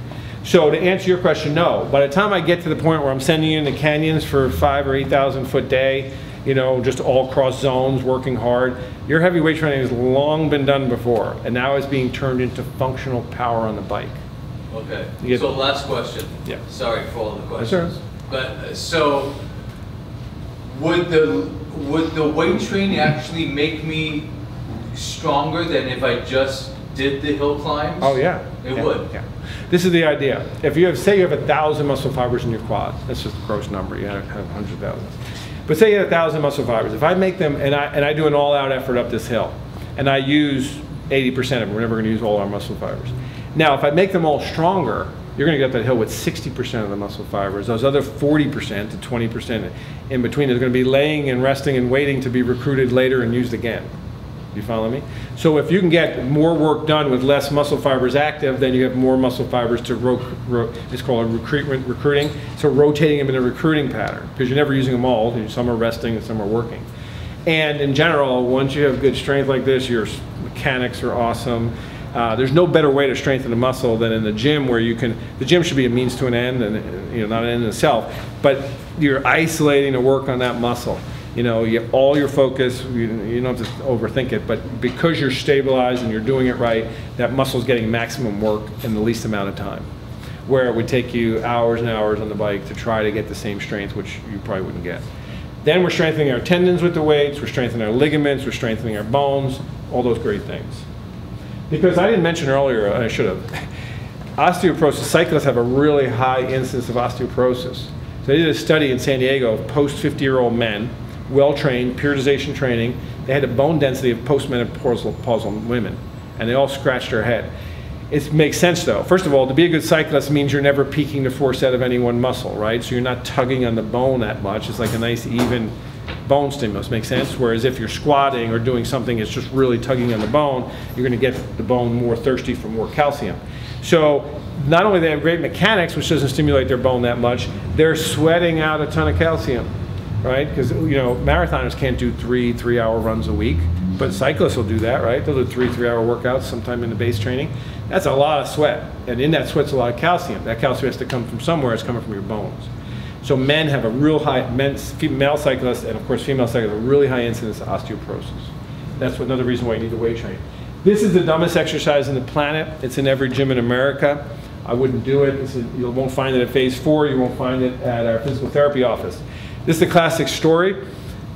A: So to answer your question, no. By the time I get to the point where I'm sending you in the canyons for 5,000 or 8,000 foot day, you know, just all cross zones, working hard, your heavy weight training has long been done before, and now it's being turned into functional power on the bike.
B: Okay, so last question.
A: Yeah.
B: Sorry for all the questions.
A: Yes, sir.
B: But so, would the weight training actually make me stronger than if I just did the hill climbs?
A: Oh yeah.
B: It would?
A: Yeah. This is the idea. If you have, say you have 1,000 muscle fibers in your quads, that's just a gross number, you have 100,000. But say you have 1,000 muscle fibers. If I make them, and I do an all-out effort up this hill, and I use 80% of them, we're never gonna use all our muscle fibers. Now, if I make them all stronger, you're gonna get up that hill with 60% of the muscle fibers. Those other 40% to 20% in between is gonna be laying and resting and waiting to be recruited later and used again. You follow me? So if you can get more work done with less muscle fibers active, then you have more muscle fibers to it's called recruiting. So rotating them in a recruiting pattern, because you're never using them all. Some are resting and some are working. And in general, once you have good strength like this, your mechanics are awesome. There's no better way to strengthen a muscle than in the gym, where you can, the gym should be a means to an end, and not an end in itself, but you're isolating to work on that muscle. You know, you have all your focus, you don't have to overthink it, but because you're stabilized and you're doing it right, that muscle's getting maximum work in the least amount of time. Where it would take you hours and hours on the bike to try to get the same strength, which you probably wouldn't get. Then we're strengthening our tendons with the weights, we're strengthening our ligaments, we're strengthening our bones, all those great things. Because I didn't mention earlier, I should have, osteoporosis, cyclists have a really high incidence of osteoporosis. So they did a study in San Diego of post-50-year-old men, well-trained, periodization training. They had a bone density of postmenopausal women, and they all scratched their head. It makes sense though. First of all, to be a good cyclist means you're never peaking the force out of any one muscle, right? So you're not tugging on the bone that much. It's like a nice even bone stimulus, makes sense? Whereas if you're squatting or doing something that's just really tugging on the bone, you're gonna get the bone more thirsty for more calcium. So not only do they have great mechanics, which doesn't stimulate their bone that much, they're sweating out a ton of calcium. Right? Because marathoners can't do three-hour runs a week, but cyclists will do that, right? They'll do 3-3-hour workouts sometime in the base training. That's a lot of sweat, and in that sweat's a lot of calcium. That calcium has to come from somewhere. It's coming from your bones. So men have a real high, male cyclists, and of course female cyclists, have a really high incidence of osteoporosis. That's another reason why you need to weight train. This is the dumbest exercise on the planet. It's in every gym in America. I wouldn't do it. You won't find it at Phase 4. You won't find it at our physical therapy office. This is a classic story.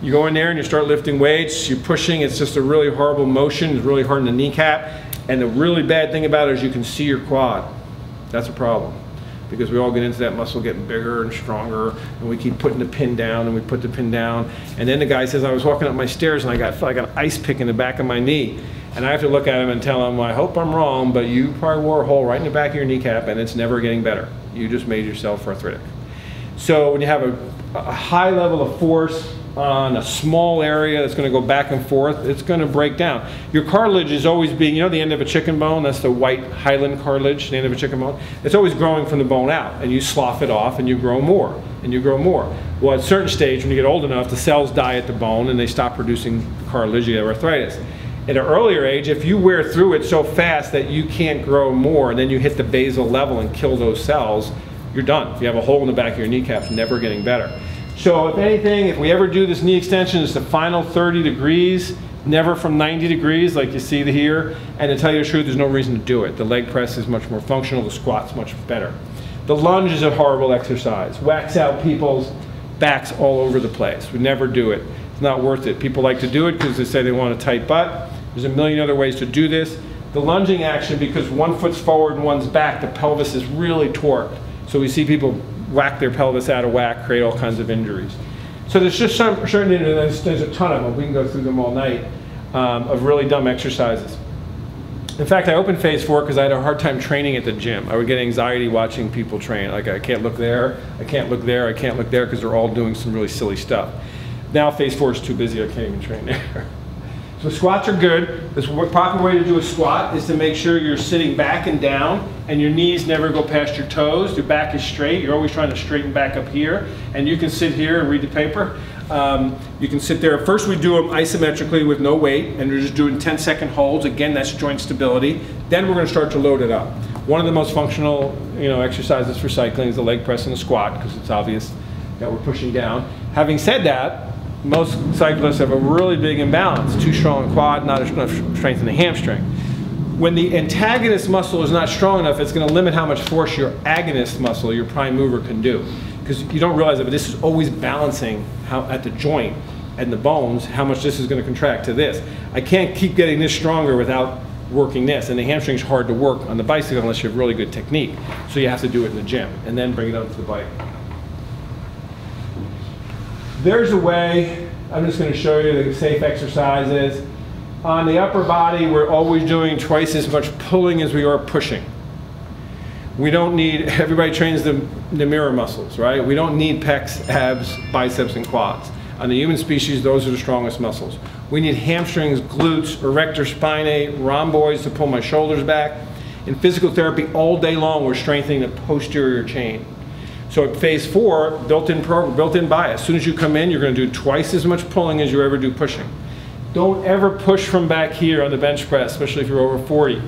A: You go in there and you start lifting weights, you're pushing, it's just a really horrible motion, it's really hard in the kneecap. And the really bad thing about it is you can see your quad. That's a problem. Because we all get into that muscle getting bigger and stronger, and we keep putting the pin down, and we put the pin down. And then the guy says, I was walking up my stairs and I got an ice pick in the back of my knee. And I have to look at him and tell him, well, I hope I'm wrong, but you probably wore a hole right in the back of your kneecap and it's never getting better. You just made yourself arthritic. So when you have a high level of force on a small area that's going to go back and forth, it's going to break down. Your cartilage is always being, you know the end of a chicken bone, that's the white hyaline cartilage, the end of a chicken bone? It's always growing from the bone out, and you slough it off and you grow more, and you grow more. Well, at a certain stage, when you get old enough, the cells die at the bone and they stop producing cartilage, you have arthritis. At an earlier age, if you wear through it so fast that you can't grow more, and then you hit the basal level and kill those cells, you're done. If you have a hole in the back of your kneecap, it's never getting better. So if anything, if we ever do this knee extension, it's the final 30 degrees, never from 90 degrees like you see here. And to tell you the truth, there's no reason to do it. The leg press is much more functional, the squat's much better. The lunge is a horrible exercise. Whacks out people's backs all over the place. We never do it. It's not worth it. People like to do it because they say they want a tight butt. There's a million other ways to do this. The lunging action, because one foot's forward and one's back, the pelvis is really torqued. So we see people whack their pelvis out of whack, create all kinds of injuries. So there's just there's a ton of them. We can go through them all night of really dumb exercises. In fact, I opened Phase 4 because I had a hard time training at the gym. I would get anxiety watching people train. Like, I can't look there, I can't look there, I can't look there, because they're all doing some really silly stuff. Now Phase 4 is too busy, I can't even train there. So squats are good. The proper way to do a squat is to make sure you're sitting back and down and your knees never go past your toes. Your back is straight. You're always trying to straighten back up here. And you can sit here and read the paper. You can sit there. First we do them isometrically with no weight, and we're just doing 10-second holds. Again, that's joint stability. Then we're going to start to load it up. One of the most functional exercises for cycling is the leg press and the squat, because it's obvious that we're pushing down. Having said that, most cyclists have a really big imbalance. Too strong quad, not enough strength in the hamstring. When the antagonist muscle is not strong enough, it's going to limit how much force your agonist muscle, your prime mover, can do. Because you don't realize it, but this is always balancing how at the joint and the bones, how much this is going to contract to this. I can't keep getting this stronger without working this. And the hamstring is hard to work on the bicycle unless you have really good technique. So you have to do it in the gym and then bring it onto the bike. There's a way, I'm just going to show you the safe exercises. On the upper body, we're always doing twice as much pulling as we are pushing. We don't need, everybody trains the mirror muscles, right? We don't need pecs, abs, biceps, and quads. On the human species, those are the strongest muscles. We need hamstrings, glutes, erector spinae, rhomboids to pull my shoulders back. In physical therapy, all day long, we're strengthening the posterior chain. So at Phase 4, built-in bias. As soon as you come in, you're going to do twice as much pulling as you ever do pushing. Don't ever push from back here on the bench press, especially if you're over 40. You're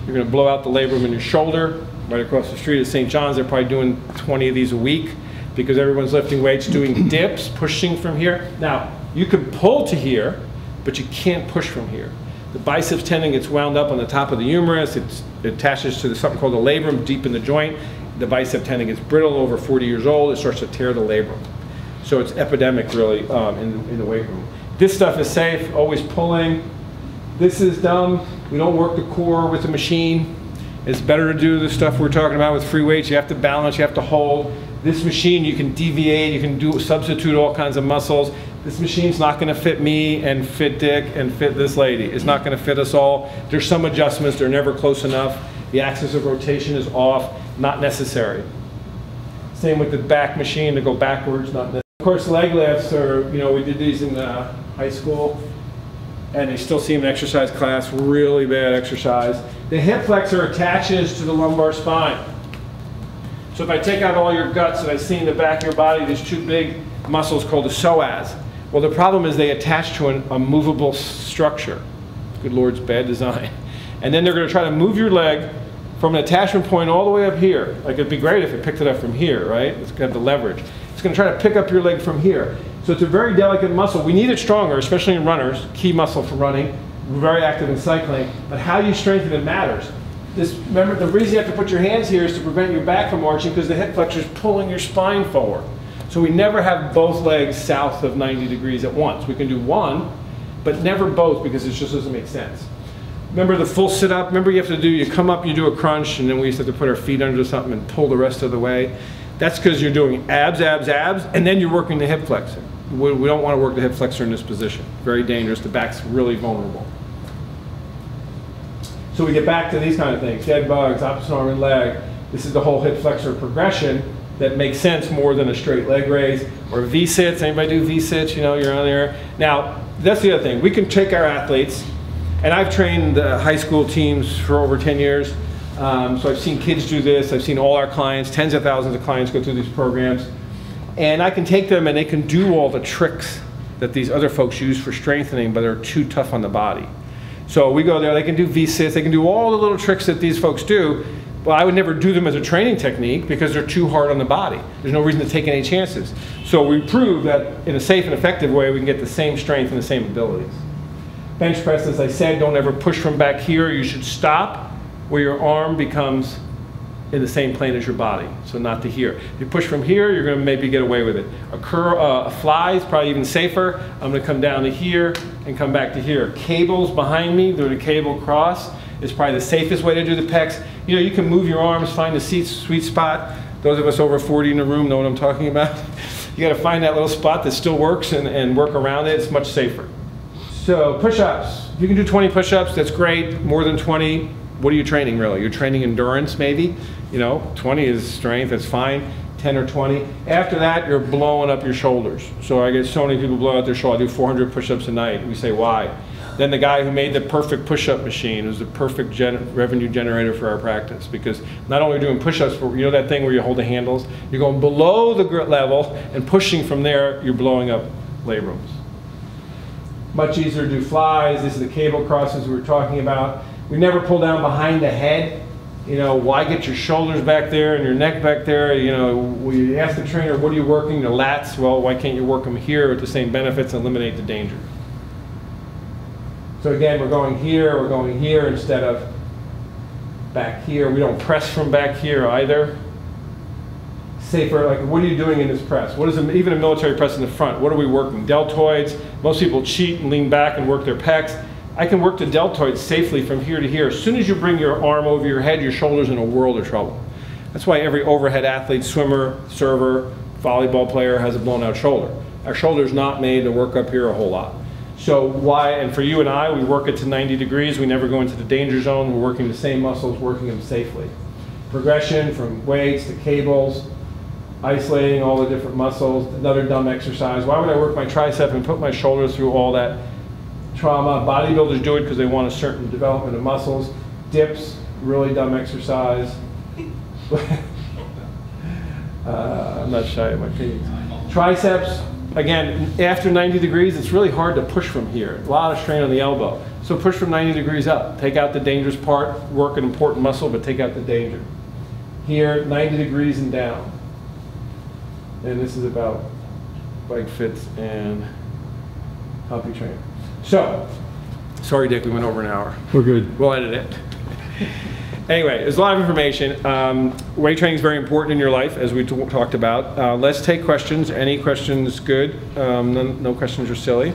A: going to blow out the labrum in your shoulder. Right across the street at St. John's, they're probably doing 20 of these a week because everyone's lifting weights, doing dips, pushing from here. Now, you can pull to here, but you can't push from here. The biceps tendon gets wound up on the top of the humerus. It attaches to something called the labrum deep in the joint. The bicep tendon gets brittle over 40 years old. It starts to tear the labrum. So it's epidemic, really, in the weight room. This stuff is safe, always pulling. This is dumb. We don't work the core with the machine. It's better to do the stuff we're talking about with free weights. You have to balance, you have to hold. This machine, you can deviate, you can substitute all kinds of muscles. This machine's not going to fit me and fit Dick and fit this lady. It's not going to fit us all. There's some adjustments, they're never close enough. The axis of rotation is off, not necessary. Same with the back machine, to go backwards, not necessary. Of course, leg lifts are, we did these in high school, and they still see them in exercise class, really bad exercise. The hip flexor attaches to the lumbar spine. So if I take out all your guts and I see in the back of your body, there's two big muscles called the psoas. Well, the problem is they attach to a movable structure. Good Lord's bad design. And then they're going to try to move your leg from an attachment point all the way up here. Like, it'd be great if it picked it up from here, right? It's going to have the leverage. It's going to try to pick up your leg from here. So it's a very delicate muscle. We need it stronger, especially in runners, key muscle for running. We're very active in cycling, but how you strengthen it matters. Remember, the reason you have to put your hands here is to prevent your back from arching, because the hip flexor is pulling your spine forward. So So we never have both legs south of 90 degrees at once. We can do one, but never both because it just doesn't make sense. Remember the full sit-up? Remember you have to do, you come up, you do a crunch, and then we used to have to put our feet under something and pull the rest of the way. That's because you're doing abs, abs, abs, and then you're working the hip flexor. We don't want to work the hip flexor in this position. Very dangerous. The back's really vulnerable. So we get back to these kind of things. Dead bugs, opposite arm and leg. This is the whole hip flexor progression that makes sense more than a straight leg raise or V-sits. Anybody do V-sits? You know, you're on there. Now, that's the other thing. We can take our athletes, and I've trained high school teams for over 10 years. So I've seen kids do this. I've seen all our clients, tens of thousands of clients go through these programs. And I can take them and they can do all the tricks that these other folks use for strengthening, but they're too tough on the body. So we go there, they can do V-sits, they can do all the little tricks that these folks do. Well, I would never do them as a training technique because they're too hard on the body. There's no reason to take any chances. So we prove that in a safe and effective way, we can get the same strength and the same abilities. Bench press, as I said, don't ever push from back here. You should stop where your arm becomes in the same plane as your body, so not to here. If you push from here, you're going to maybe get away with it. A fly is probably even safer. I'm going to come down to here and come back to here. Cables behind me, they're the cable cross, is probably the safest way to do the pecs. You know, you can move your arms, find the sweet spot. Those of us over 40 in the room know what I'm talking about. You got to find that little spot that still works and work around it. It's much safer. So push-ups. If you can do 20 push-ups, that's great. More than 20, what are you training really? You're training endurance maybe. You know, 20 is strength, that's fine. 10 or 20. After that, you're blowing up your shoulders. So I get so many people blow out their shoulder. I do 400 push-ups a night. We say, why? Then the guy who made the perfect push-up machine was the perfect revenue generator for our practice, because not only are you doing push-ups, but you know that thing where you hold the handles? You're going below the grit level and pushing from there, you're blowing up labrums. Much easier to do flies. This is the cable crosses we were talking about. We never pull down behind the head. You know, why get your shoulders back there and your neck back there? You know, we ask the trainer, what are you working? The lats. Well, why can't you work them here with the same benefits and eliminate the danger? So again, we're going here instead of back here. We don't press from back here either. Safer, like what are you doing in this press? What is even a military press in the front? What are we working? Deltoids. Most people cheat and lean back and work their pecs. I can work the deltoids safely from here to here. As soon as you bring your arm over your head, your shoulder's in a world of trouble. That's why every overhead athlete, swimmer, server, volleyball player has a blown out shoulder. Our shoulder's not made to work up here a whole lot. So why, and for you and I, we work it to 90 degrees. We never go into the danger zone. We're working the same muscles, working them safely. Progression from weights to cables, isolating all the different muscles. Another dumb exercise. Why would I work my tricep and put my shoulders through all that trauma? Bodybuilders do it because they want a certain development of muscles. Dips, really dumb exercise. I'm not shy of my opinions. Triceps, again, after 90 degrees, it's really hard to push from here. A lot of strain on the elbow. So push from 90 degrees up. Take out the dangerous part, work an important muscle, but take out the danger. Here, 90 degrees and down. And this is about bike fits and healthy training. So, sorry Dick, we went over an hour.
C: We're good.
A: We'll edit it. Anyway, there's a lot of information. Weight training is very important in your life, as we talked about. Let's take questions. Any questions good? No questions are silly.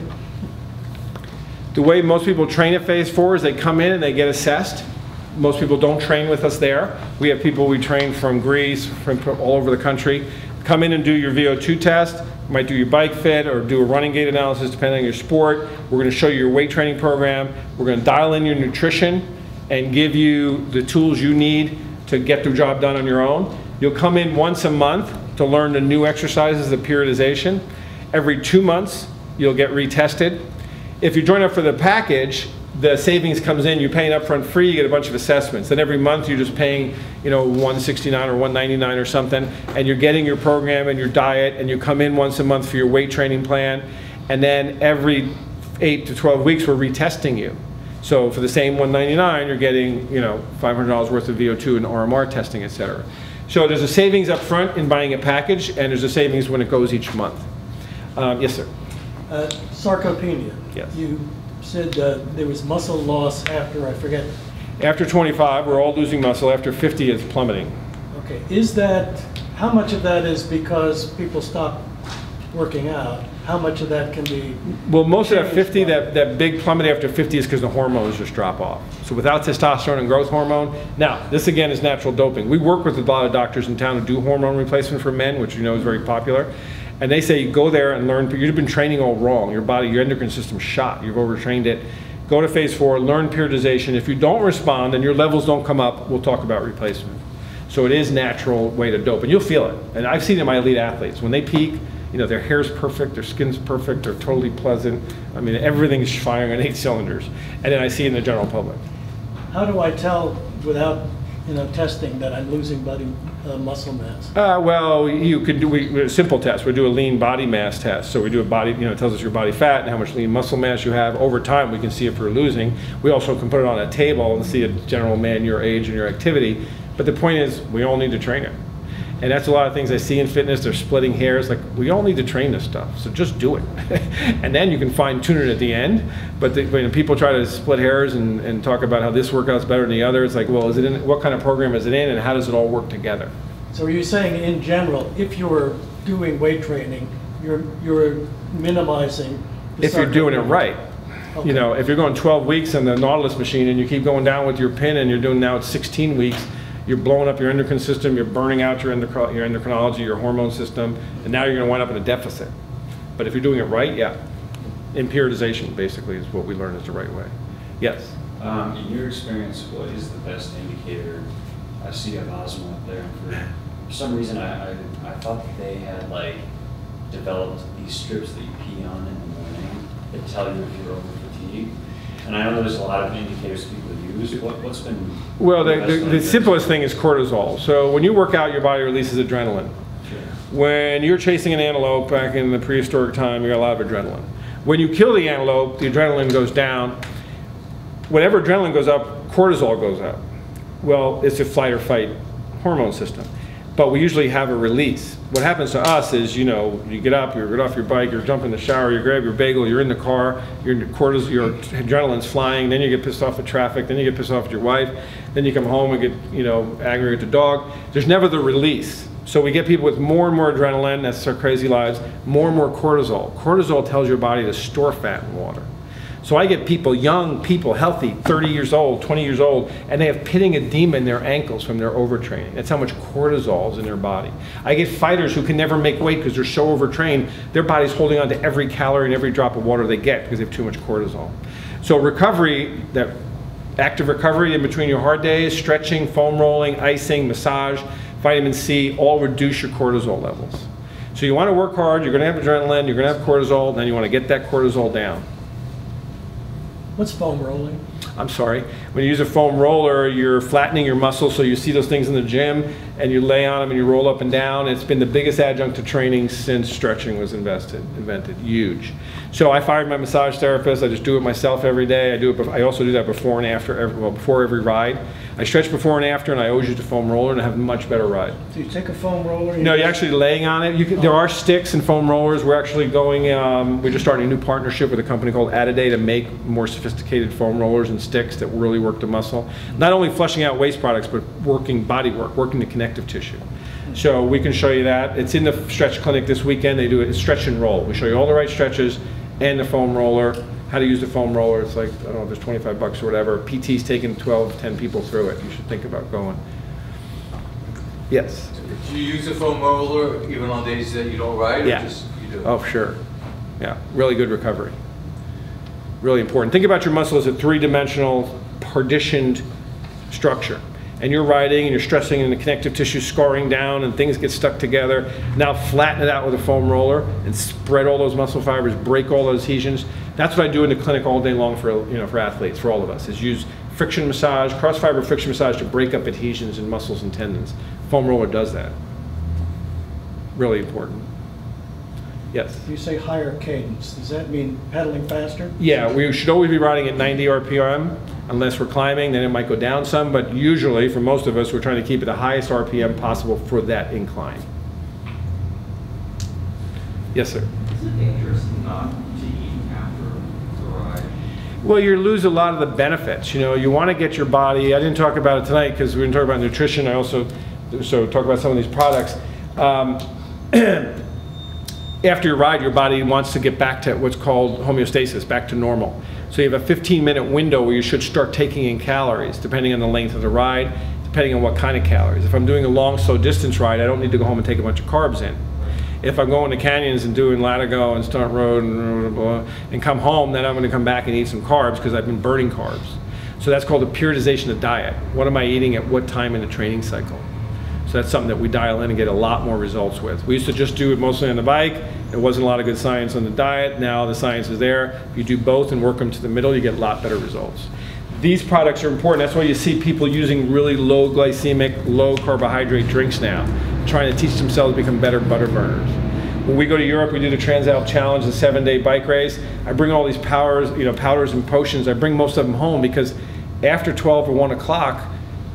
A: The way most people train at Phase 4 is they come in and they get assessed. Most people don't train with us there. We have people we train from Greece, from all over the country. Come in and do your VO2 test. You might do your bike fit or do a running gait analysis depending on your sport. We're going to show you your weight training program. We're going to dial in your nutrition and give you the tools you need to get the job done on your own. You'll come in once a month to learn the new exercises, the periodization. Every 2 months, you'll get retested. If you join up for the package, the savings comes in, you're paying upfront free, you get a bunch of assessments. Then every month you're just paying, you know, $169 or $199 or something, and you're getting your program and your diet, and you come in once a month for your weight training plan, and then every 8 to 12 weeks we're retesting you. So for the same $199, you're getting, you know, $500 worth of VO2 and RMR testing, etc. So there's a savings up front in buying a package, and there's a savings when it goes each month. Yes, sir.
C: Sarcopenia.
A: Yes.
C: You said there was muscle loss after, I forget.
A: After 25, we're all losing muscle. After 50, it's plummeting.
C: Okay. Is that, how much of that is because people stop working out, how much of that can be?
A: Well, most of that 50, that big plummet after 50 is because the hormones just drop off. So without testosterone and growth hormone, now this again is natural doping. We work with a lot of doctors in town who do hormone replacement for men, which you know is very popular. And they say, go there and learn, you've been training all wrong. Your body, your endocrine system's shot, you've overtrained it. Go to phase 4, learn periodization. If you don't respond and your levels don't come up, we'll talk about replacement. So it is a natural way to dope, and you'll feel it. And I've seen it in my elite athletes. When they peak, you know, their hair's perfect, their skin's perfect, they're totally pleasant. I mean, everything's firing on 8 cylinders. And then I see it in the general public.
C: How do I tell without, you know, testing that I'm losing body muscle mass?
A: Well, you could do a simple test. We do a lean body mass test. So we do a body, you know, it tells us your body fat and how much lean muscle mass you have. Over time, we can see if you're losing. We also can put it on a table and see a general man your age and your activity. But the point is, we all need to train it. And that's a lot of things I see in fitness. They're splitting hairs. Like, we all need to train this stuff. So just do it. And then you can fine tune it at the end. But when people try to split hairs and talk about how this workout's better than the other, it's like, well, is it in, what kind of program is it in, and how does it all work together?
C: So are you saying, in general, if you're doing weight training, you're minimizing the
A: if you're doing it right.
C: Okay.
A: You know, if you're going 12 weeks on the Nautilus machine and you keep going down with your pin and you're doing now it's 16 weeks, you're blowing up your endocrine system, you're burning out your endocrinology, your hormone system, and now you're going to wind up in a deficit. But if you're doing it right, yeah. In periodization, basically, is what we learn is the right way. Yes?
D: In your experience, what is the best indicator? I see a Osmo up there. For some reason, I thought that they had like developed these strips that you pee on in the morning that tell you if you're over fatigued. And I know there's a lot of indicators people use. What's been...
A: Well, the simplest thing is cortisol. So when you work out, your body releases adrenaline.
D: Sure.
A: When you're chasing an antelope back in the prehistoric time, you got a lot of adrenaline. When you kill the antelope, the adrenaline goes down. Whenever adrenaline goes up, cortisol goes up. Well, it's a flight or fight hormone system. But we usually have a release. What happens to us is, you know, you get up, you get off your bike, you're jumping in the shower, you grab your bagel, you're in the car, your adrenaline's flying, then you get pissed off at traffic, then you get pissed off at your wife, then you come home and get, you know, angry at the dog. There's never the release. So we get people with more and more adrenaline, that's our crazy lives, more and more cortisol. Cortisol tells your body to store fat in water. So I get people, young people, healthy, 30 years old, 20 years old, and they have pitting edema in their ankles from their overtraining. That's how much cortisol is in their body. I get fighters who can never make weight because they're so overtrained, their body's holding on to every calorie and every drop of water they get because they have too much cortisol. So recovery, that active recovery in between your hard days, stretching, foam rolling, icing, massage, vitamin C, all reduce your cortisol levels. So you want to work hard, you're going to have adrenaline, you're going to have cortisol, then you want to get that cortisol down.
C: What's foam rolling?
A: I'm sorry. When you use a foam roller, you're flattening your muscles, so you see those things in the gym, and you lay on them and you roll up and down. It's been the biggest adjunct to training since stretching was invented. Huge. So I fired my massage therapist. I just do it myself every day. I also do that before and after, before every ride. I stretch before and after, and I always use a foam roller, and I have a much better ride.
C: So you take a foam roller?
A: No, you're actually laying on it. There are sticks and foam rollers. We're actually going, we're just starting a new partnership with a company called Addiday to make more sophisticated foam rollers and sticks that really work the muscle. Not only flushing out waste products, but working body work, working the connective tissue. So we can show you that. It's in the stretch clinic this weekend. They do it, it's stretch and roll. We show you all the right stretches and the foam roller, how to use the foam roller. It's like, I don't know, if there's 25 bucks or whatever. PT's taking 12, 10 people through it. You should think about going. Yes?
B: Do you use a foam roller even on days that you don't ride?
A: Yeah.
B: Or just, you do?
A: Oh, sure. Yeah, really good recovery. Really important. Think about your muscle as a three-dimensional partitioned structure. And you're riding and you're stressing and the connective tissue scarring down and things get stuck together. Now flatten it out with a foam roller and spread all those muscle fibers, break all those adhesions. That's what I do in the clinic all day long for, you know, for athletes, for all of us, is use friction massage, cross-fiber friction massage to break up adhesions in muscles and tendons. Foam roller does that. Really important. Yes?
C: You say higher cadence. Does that mean pedaling faster?
A: Yeah, we should always be riding at 90 RPM. Unless we're climbing, then it might go down some, but usually, for most of us, we're trying to keep it the highest RPM possible for that incline. Yes, sir?
E: Is it dangerous not to eat after the ride?
A: Well, you lose a lot of the benefits. You know, you want to get your body, I didn't talk about it tonight because we didn't talk about nutrition. I also talk about some of these products. after your ride, your body wants to get back to what's called homeostasis, back to normal. So you have a 15-minute window where you should start taking in calories, depending on the length of the ride, depending on what kind of calories. If I'm doing a long, slow distance ride, I don't need to go home and take a bunch of carbs in. If I'm going to canyons and doing Latigo and Stunt Road and come home, then I'm going to come back and eat some carbs because I've been burning carbs. So that's called a periodization of diet. What am I eating at what time in the training cycle? So that's something that we dial in and get a lot more results with. We used to just do it mostly on the bike. There wasn't a lot of good science on the diet. Now the science is there. If you do both and work them to the middle, you get a lot better results. These products are important. That's why you see people using really low glycemic, low carbohydrate drinks now, trying to teach themselves to become better butter burners. When we go to Europe, we do the Transalp Challenge, the 7-day bike race. I bring all these powders and potions. I bring most of them home because after 12 or 1 o'clock,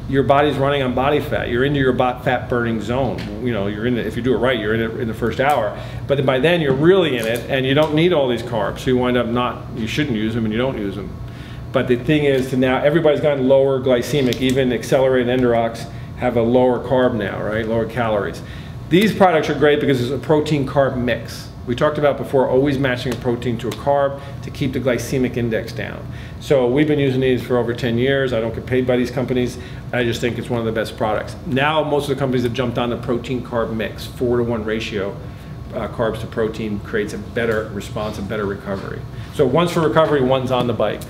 A: your body's running on body fat. You're into your fat burning zone. You're in it, if you do it right, you're in it in the first hour. But by then you're really in it and you don't need all these carbs. So you wind up you shouldn't use them and you don't use them. But the thing is now everybody's gotten lower glycemic, even accelerated Endurox have a lower carb now, right? Lower calories. These products are great because it's a protein carb mix. We talked about before always matching a protein to a carb to keep the glycemic index down. So we've been using these for over 10 years. I don't get paid by these companies. I just think it's one of the best products. Now most of the companies have jumped on the protein carb mix, 4-to-1 ratio. Carbs to protein creates a better response, a better recovery. So one's for recovery, one's on the bike.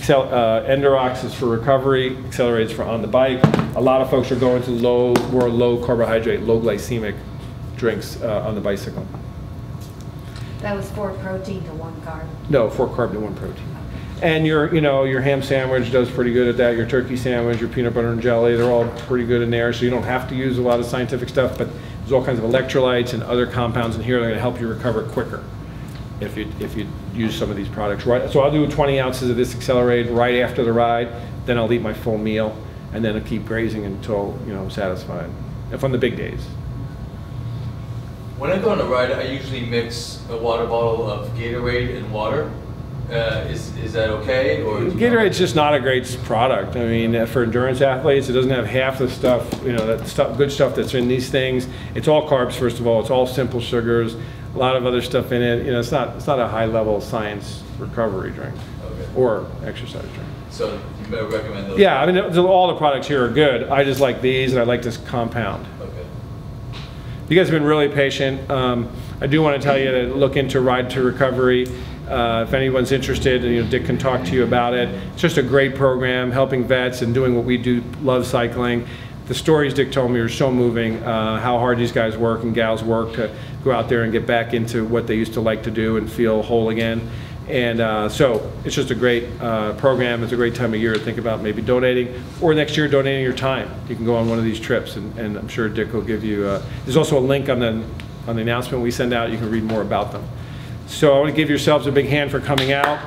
A: Endurox is for recovery, Accelerated is for on the bike. A lot of folks are going to more low carbohydrate, low glycemic drinks on the bicycle.
F: That was 4 protein to 1 carb.
A: No, 4 carb to 1 protein. And your ham sandwich does pretty good at that. Your turkey sandwich, your peanut butter and jelly, they're all pretty good in there. So you don't have to use a lot of scientific stuff, but there's all kinds of electrolytes and other compounds in here that are going to help you recover quicker if you use some of these products. Right. So I'll do 20 ounces of this Accelerated right after the ride. Then I'll eat my full meal, and then I'll keep grazing until I'm satisfied. If on the big days.
B: When I go on a ride, I usually mix a water bottle of Gatorade and water. Is that okay? Or
A: Gatorade's just not a great product. I mean, for endurance athletes, it doesn't have half the stuff, good stuff that's in these things. It's all carbs, first of all. It's all simple sugars, a lot of other stuff in it. It's not a high-level science recovery drink or exercise drink.
B: So you may recommend those?
A: Yeah, I mean, all the products here are good. I just like these, and I like this compound.
B: Okay.
A: You guys have been really patient. I do want to tell you to look into Ride to Recovery. If anyone's interested, Dick can talk to you about it. It's just a great program, helping vets and doing what we do, love cycling. The stories Dick told me are so moving, how hard these guys work and gals work to go out there and get back into what they used to like to do and feel whole again. And so it's just a great program. It's a great time of year to think about maybe donating, or next year donating your time. You can go on one of these trips, and I'm sure Dick will give you, there's also a link on the announcement we send out. You can read more about them. So I want to give yourselves a big hand for coming out.